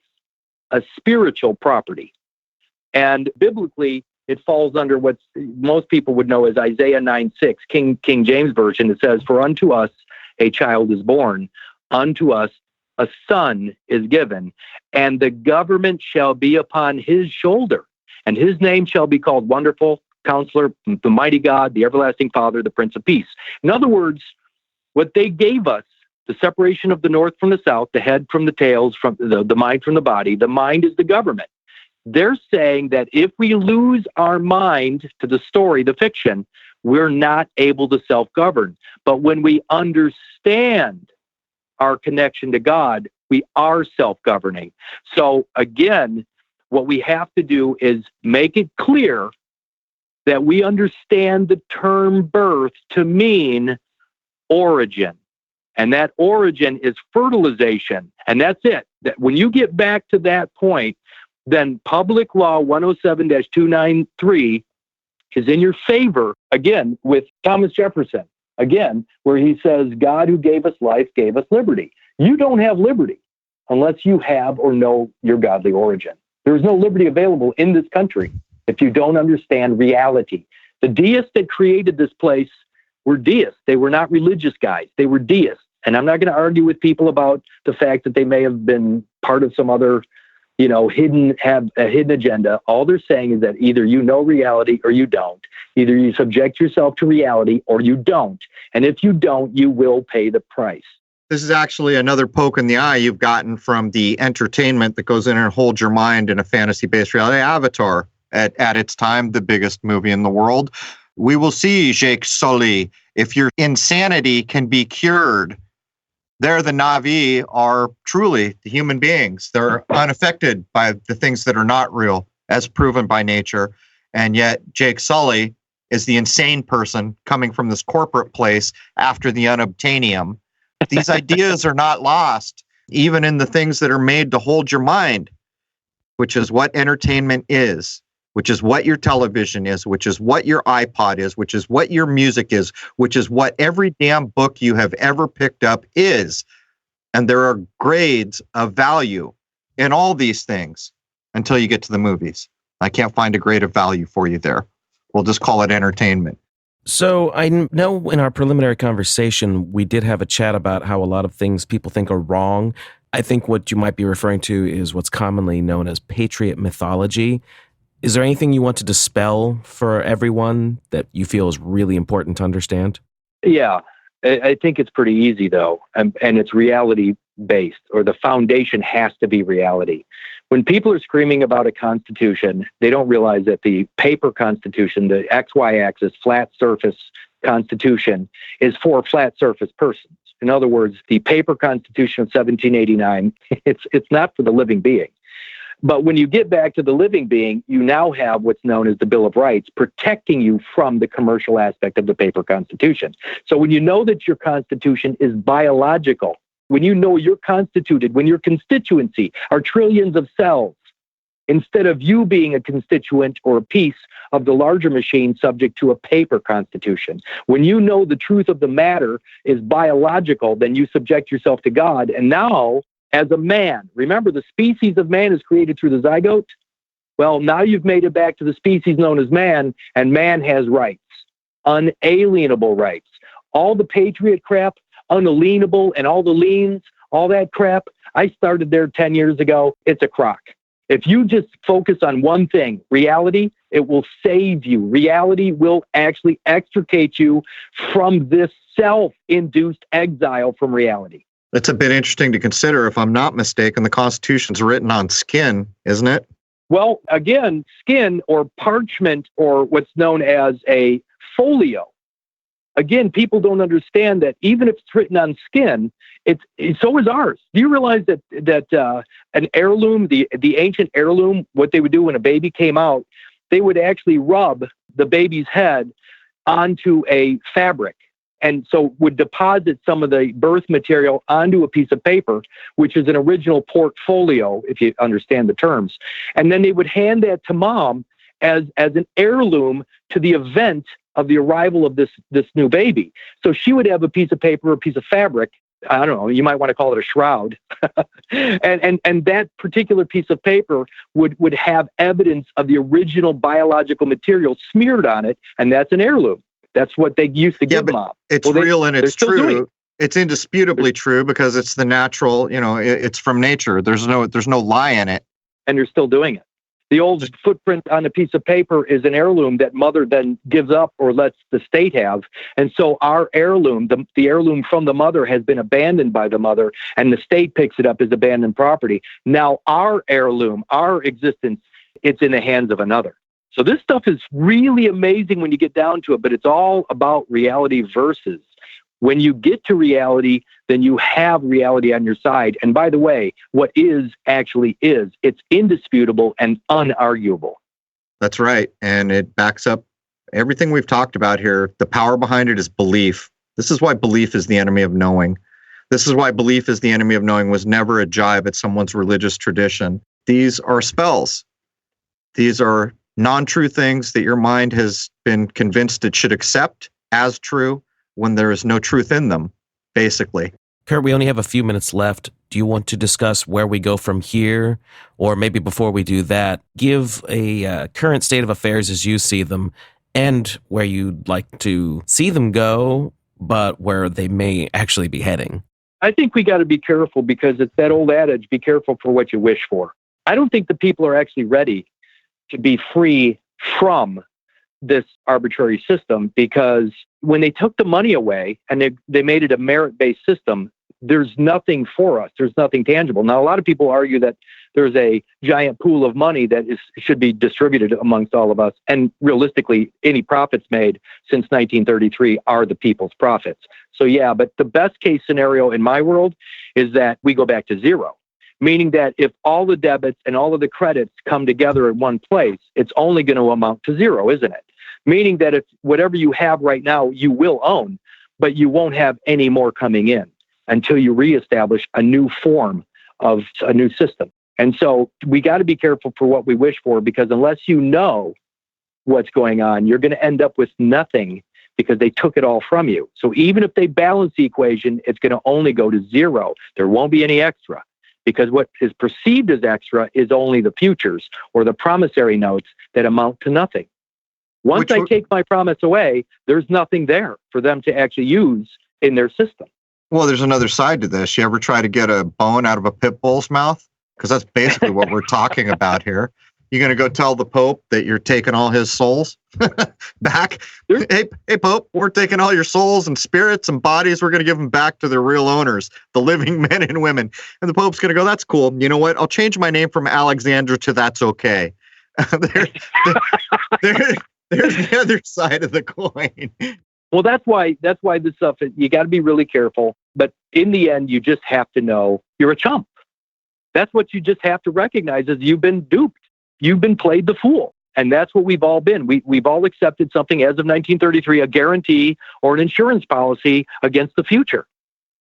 a spiritual property. And biblically, it falls under what most people would know as Isaiah 9:6, King James Version. It says, "For unto us a child is born, unto us a son is given, and the government shall be upon his shoulder, and his name shall be called Wonderful, Counselor, the Mighty God, the Everlasting Father, the Prince of Peace." In other words, what they gave us, the separation of the north from the south, the head from the tails, from the mind from the body, the mind is the government. They're saying that if we lose our mind to the story, the fiction, we're not able to self-govern. But when we understand our connection to God, we are self-governing. So again, what we have to do is make it clear that we understand the term birth to mean origin. And that origin is fertilization. And that's it. That when you get back to that point, then Public Law 107-293 is in your favor, again, with Thomas Jefferson, again, where he says, God who gave us life gave us liberty. You don't have liberty unless you have or know your godly origin. There is no liberty available in this country if you don't understand reality. The deists that created this place were deists. They were not religious guys. They were deists. And I'm not going to argue with people about the fact that they may have been part of some other have a hidden agenda. All they're saying is that either you know reality or you don't. Either you subject yourself to reality or you don't. And if you don't, you will pay the price. This is actually another poke in the eye you've gotten from the entertainment that goes in and holds your mind in a fantasy-based reality. Avatar, at its time, the biggest movie in the world. We will see, Jake Sully, if your insanity can be cured. There, the Na'vi are truly the human beings. They're unaffected by the things that are not real, as proven by nature. And yet, Jake Sully is the insane person coming from this corporate place after the unobtainium. These ideas are not lost, even in the things that are made to hold your mind, which is what entertainment is, which is what your television is, which is what your iPod is, which is what your music is, which is what every damn book you have ever picked up is. And there are grades of value in all these things until you get to the movies. I can't find a grade of value for you there. We'll just call it entertainment. So I know in our preliminary conversation, we did have a chat about how a lot of things people think are wrong. I think what you might be referring to is what's commonly known as patriot mythology. Is there anything you want to dispel for everyone that you feel is really important to understand? Yeah, I think it's pretty easy, though, and it's reality-based, or the foundation has to be reality. When people are screaming about a constitution, they don't realize that the paper constitution, the XY axis, flat surface constitution, is for flat surface persons. In other words, the paper constitution of 1789, it's not for the living being. But when you get back to the living being, you now have what's known as the Bill of Rights, protecting you from the commercial aspect of the paper constitution. So when you know that your constitution is biological, when you know you're constituted, when your constituency are trillions of cells, instead of you being a constituent or a piece of the larger machine subject to a paper constitution, when you know the truth of the matter is biological, then you subject yourself to God. And now, as a man, remember the species of man is created through the zygote? Well, now you've made it back to the species known as man, and man has rights, unalienable rights. All the patriot crap, unalienable, and all the liens, all that crap, I started there 10 years ago. It's a crock. If you just focus on one thing, reality, it will save you. Reality will actually extricate you from this self-induced exile from reality. It's a bit interesting to consider. If I'm not mistaken, the Constitution's written on skin, isn't it? Well, again, skin or parchment or what's known as a folio. Again, people don't understand that even if it's written on skin, so is ours. Do you realize that an heirloom, the ancient heirloom, what they would do when a baby came out, they would actually rub the baby's head onto a fabric, and so would deposit some of the birth material onto a piece of paper, which is an original portfolio, if you understand the terms. And then they would hand that to mom as an heirloom to the event of the arrival of this new baby. So she would have a piece of paper, a piece of fabric. I don't know, you might want to call it a shroud. and that particular piece of paper would have evidence of the original biological material smeared on it, and that's an heirloom. That's what they used to give mom. It's real and it's true. It's indisputably true because it's the natural, it's from nature. There's no lie in it. And they're still doing it. The old footprint on a piece of paper is an heirloom that mother then gives up or lets the state have. And so our heirloom, the heirloom from the mother, has been abandoned by the mother, and the state picks it up as abandoned property. Now our heirloom, our existence, it's in the hands of another. So this stuff is really amazing when you get down to it, but it's all about reality versus. When you get to reality, then you have reality on your side. And by the way, what is actually is. It's indisputable and unarguable. That's right. And it backs up everything we've talked about here. The power behind it is belief. This is why belief is the enemy of knowing. This is why belief is the enemy of knowing was never a jibe at someone's religious tradition. These are spells. These are non-true things that your mind has been convinced it should accept as true, when there is no truth in them, basically. Kurt, we only have a few minutes left. Do you want to discuss where we go from here? Or maybe before we do that, give a current state of affairs as you see them and where you'd like to see them go, but where they may actually be heading. I think we got to be careful because it's that old adage, be careful for what you wish for. I don't think the people are actually ready to be free from this arbitrary system, because when they took the money away and they made it a merit-based system, there's nothing for us. There's nothing tangible. Now, a lot of people argue that there's a giant pool of money that should be distributed amongst all of us. And realistically, any profits made since 1933 are the people's profits. So yeah, but the best case scenario in my world is that we go back to zero. Meaning that if all the debits and all of the credits come together in one place, it's only going to amount to zero, isn't it? Meaning that if whatever you have right now, you will own, but you won't have any more coming in until you reestablish a new form of a new system. And so we got to be careful for what we wish for, because unless you know what's going on, you're going to end up with nothing because they took it all from you. So even if they balance the equation, it's going to only go to zero. There won't be any extra, because what is perceived as extra is only the futures or the promissory notes that amount to nothing. Once I take my promise away, there's nothing there for them to actually use in their system. Well, there's another side to this. You ever try to get a bone out of a pit bull's mouth? Because that's basically what we're talking about here. You're going to go tell the Pope that you're taking all his souls back? Hey, Pope, we're taking all your souls and spirits and bodies. We're going to give them back to their real owners, the living men and women. And the Pope's going to go, that's cool. You know what? I'll change my name from Alexander to That's Okay. There's the other side of the coin. Well, that's why this stuff, you got to be really careful. But in the end, you just have to know you're a chump. That's what you just have to recognize, is you've been duped. You've been played the fool. And that's what we've all been. We've all accepted something as of 1933, a guarantee or an insurance policy against the future.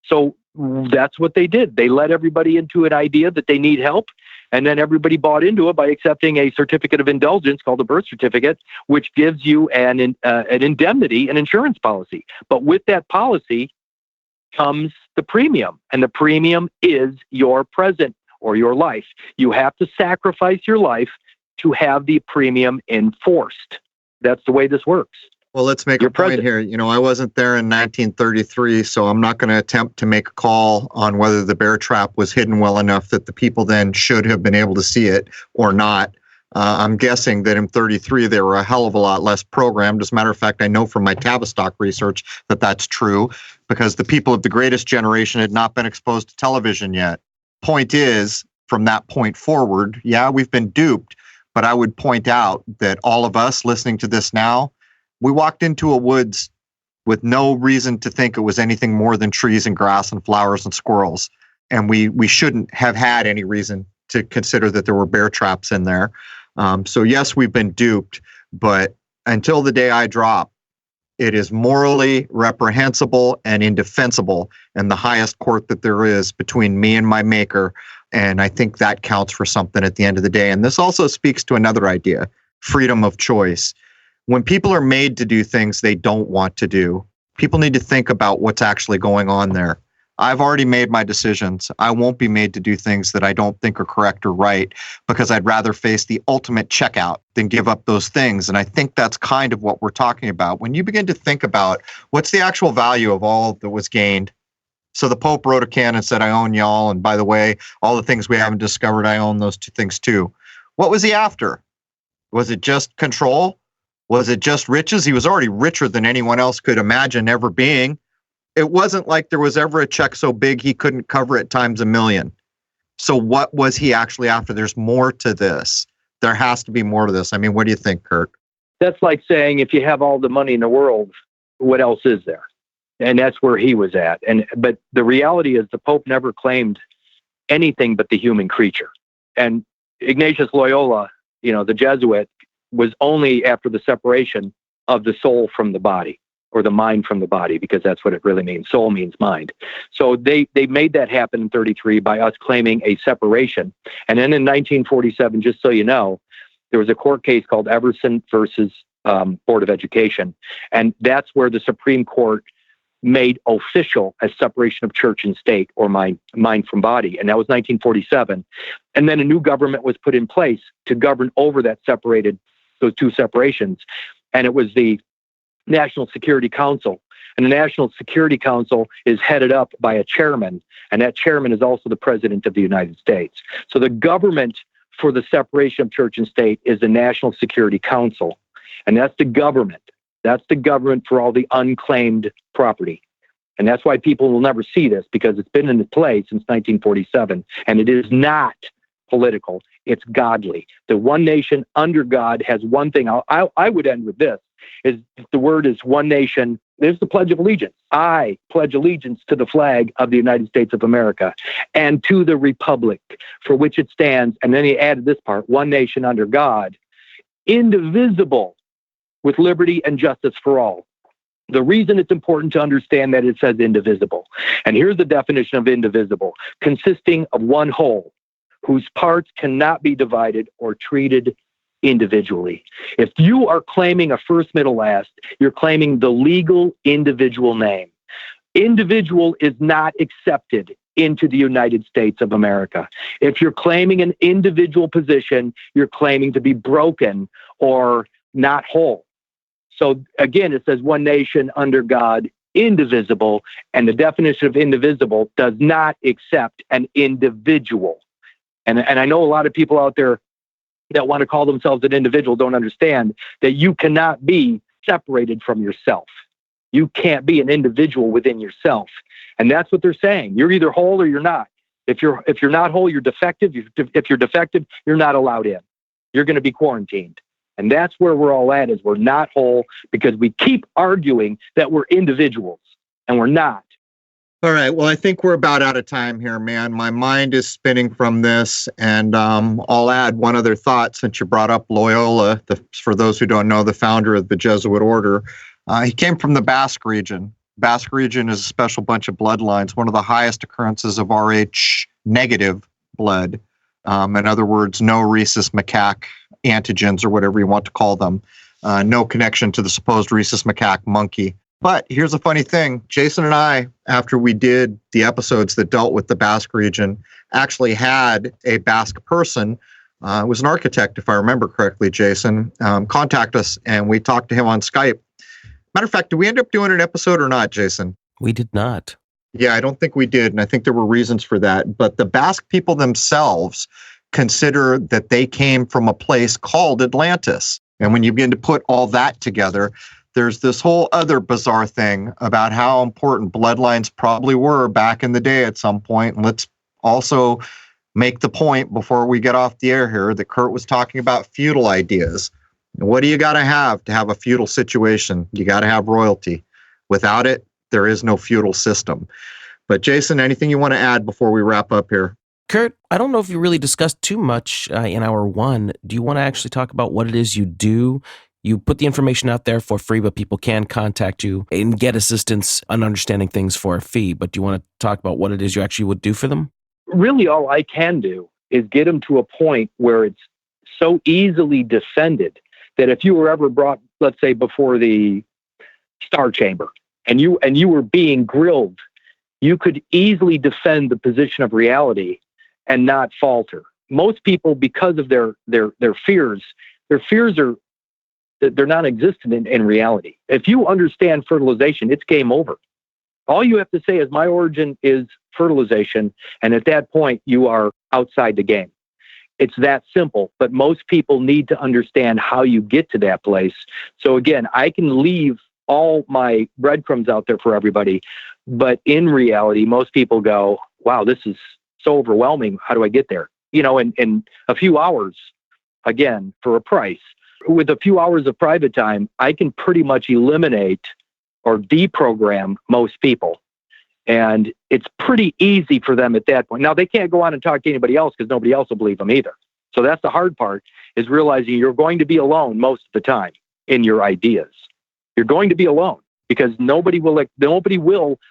So that's what they did. They led everybody into an idea that they need help. And then everybody bought into it by accepting a certificate of indulgence called a birth certificate, which gives you an indemnity, an insurance policy. But with that policy comes the premium, and the premium is your present or your life. You have to sacrifice your life to have the premium enforced. That's the way this works. Well, let's make a point here. I wasn't there in 1933, so I'm not going to attempt to make a call on whether the bear trap was hidden well enough that the people then should have been able to see it or not. I'm guessing that in 33, they were a hell of a lot less programmed. As a matter of fact, I know from my Tavistock research that that's true, because the people of the greatest generation had not been exposed to television yet. Point is, from that point forward, yeah, we've been duped, but I would point out that all of us listening to this now, we walked into a woods with no reason to think it was anything more than trees and grass and flowers and squirrels. And we shouldn't have had any reason to consider that there were bear traps in there. So yes, we've been duped, but until the day I drop, it is morally reprehensible and indefensible in the highest court that there is between me and my maker. And I think that counts for something at the end of the day. And this also speaks to another idea, freedom of choice. When people are made to do things they don't want to do, people need to think about what's actually going on there. I've already made my decisions. I won't be made to do things that I don't think are correct or right, because I'd rather face the ultimate checkout than give up those things. And I think that's kind of what we're talking about. When you begin to think about what's the actual value of all that was gained. So the Pope wrote a canon and said, I own y'all. And by the way, all the things we haven't discovered, I own those two things too. What was he after? Was it just control? Was it just riches? He was already richer than anyone else could imagine ever being. It wasn't like there was ever a check so big he couldn't cover it times a million. So what was he actually after? There's more to this. There has to be more to this. I mean, what do you think, Kurt? That's like saying if you have all the money in the world, what else is there? And that's where he was at. But the reality is the Pope never claimed anything but the human creature. And Ignatius Loyola, the Jesuit, was only after the separation of the soul from the body, or the mind from the body, because that's what it really means. Soul means mind. So they made that happen in 1933 by us claiming a separation. And then in 1947, just so you know, there was a court case called Everson versus Board of Education. And that's where the Supreme Court made official a separation of church and state, or mind from body. And that was 1947. And then a new government was put in place to govern over those two separations. And it was the National Security Council. And the National Security Council is headed up by a chairman, and that chairman is also the President of the United States. So the government for the separation of church and state is the National Security Council, and that's the government. That's the government for all the unclaimed property. And that's why people will never see this, because it's been in place since 1947, and it is not political. It's godly. The one nation under God has one thing. I would end with this. Is the word is one nation. There's the Pledge of Allegiance. I pledge allegiance to the flag of the United States of America and to the republic for which it stands. And then he added this part, one nation under God, indivisible, with liberty and justice for all. The reason it's important to understand that it says indivisible. And here's the definition of indivisible: consisting of one whole, whose parts cannot be divided or treated individually. If you are claiming a first, middle, last, you're claiming the legal individual name. Individual is not accepted into the United States of America. If you're claiming an individual position, you're claiming to be broken or not whole. So again, it says one nation under God, indivisible, and the definition of indivisible does not accept an individual. And I know a lot of people out there that want to call themselves an individual don't understand that you cannot be separated from yourself. You can't be an individual within yourself. And that's what they're saying. You're either whole or you're not. If you're not whole, you're defective. If you're defective, you're not allowed in. You're going to be quarantined. And that's where we're all at, is we're not whole because we keep arguing that we're individuals, and we're not. All right. Well, I think we're about out of time here, man. My mind is spinning from this. And I'll add one other thought, since you brought up Loyola, for those who don't know, the founder of the Jesuit order. He came from the Basque region. Basque region is a special bunch of bloodlines, one of the highest occurrences of Rh negative blood. In other words, no rhesus macaque antigens, or whatever you want to call them. No connection to the supposed rhesus macaque monkey. But here's a funny thing. Jason and I, after we did the episodes that dealt with the Basque region, actually had a Basque person, it was an architect, if I remember correctly, Jason, contact us, and we talked to him on Skype. Matter of fact, did we end up doing an episode or not, Jason? We did not. Yeah, I don't think we did, and I think there were reasons for that. But the Basque people themselves consider that they came from a place called Atlantis. And when you begin to put all that together, there's this whole other bizarre thing about how important bloodlines probably were back in the day at some point. And let's also make the point before we get off the air here that Kurt was talking about feudal ideas. What do you got to have a feudal situation? You got to have royalty. Without it, there is no feudal system. But Jason, anything you want to add before we wrap up here? Kurt, I don't know if you really discussed too much in hour one. Do you want to actually talk about what it is you do? You put the information out there for free, but people can contact you and get assistance on understanding things for a fee. But do you want to talk about what it is you actually would do for them? Really, all I can do is get them to a point where it's so easily defended that if you were ever brought, let's say, before the Star Chamber and you were being grilled, you could easily defend the position of reality and not falter. Most people, because of their fears are, they're non-existent in reality. If you understand fertilization, it's game over. All you have to say is my origin is fertilization, and at that point you are outside the game. It's that simple, but most people need to understand how you get to that place. So again, I can leave all my breadcrumbs out there for everybody, but in reality, most people go, wow, this is so overwhelming. How do I get there? In a few hours, again, for a price. With a few hours of private time, I can pretty much eliminate or deprogram most people. And it's pretty easy for them at that point. Now, they can't go on and talk to anybody else because nobody else will believe them either. So that's the hard part, is realizing you're going to be alone most of the time in your ideas. You're going to be alone because nobody will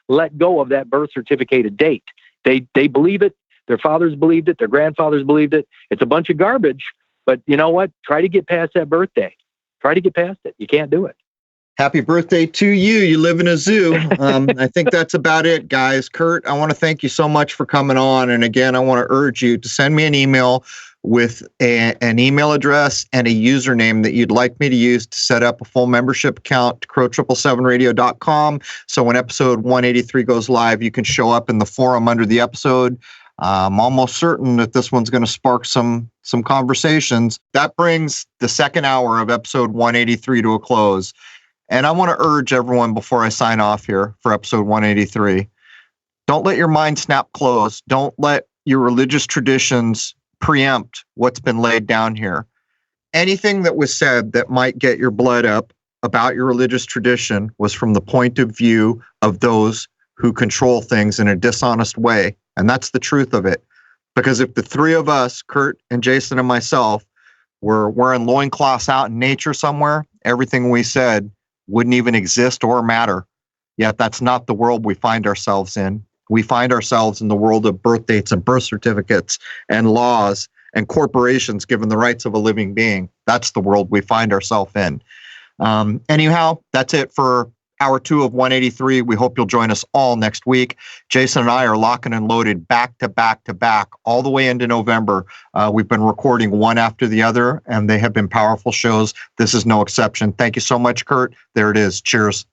let go of that birth certificated date. They believe it. Their fathers believed it. Their grandfathers believed it. It's a bunch of garbage. But you know what? Try to get past that birthday. Try to get past it. You can't do it. Happy birthday to you. You live in a zoo. I think that's about it, guys. Kurt, I want to thank you so much for coming on. And again, I want to urge you to send me an email with an email address and a username that you'd like me to use to set up a full membership account to crow777radio.com. So when episode 183 goes live, you can show up in the forum under the episode. I'm almost certain that this one's going to spark some conversations. That brings the second hour of episode 183 to a close. And I want to urge everyone before I sign off here for episode 183, don't let your mind snap closed. Don't let your religious traditions preempt what's been laid down here. Anything that was said that might get your blood up about your religious tradition was from the point of view of those who control things in a dishonest way. And that's the truth of it. Because if the three of us, Kurt and Jason and myself, were wearing loincloths out in nature somewhere, everything we said wouldn't even exist or matter. Yet that's not the world we find ourselves in. We find ourselves in the world of birth dates and birth certificates and laws and corporations given the rights of a living being. That's the world we find ourselves in. Anyhow, that's it for hour 2 of 183. We hope you'll join us all next week. Jason and I are locking and loaded back to back to back all the way into November. We've been recording one after the other, and they have been powerful shows. This is no exception. Thank you so much, Kurt. There it is. Cheers.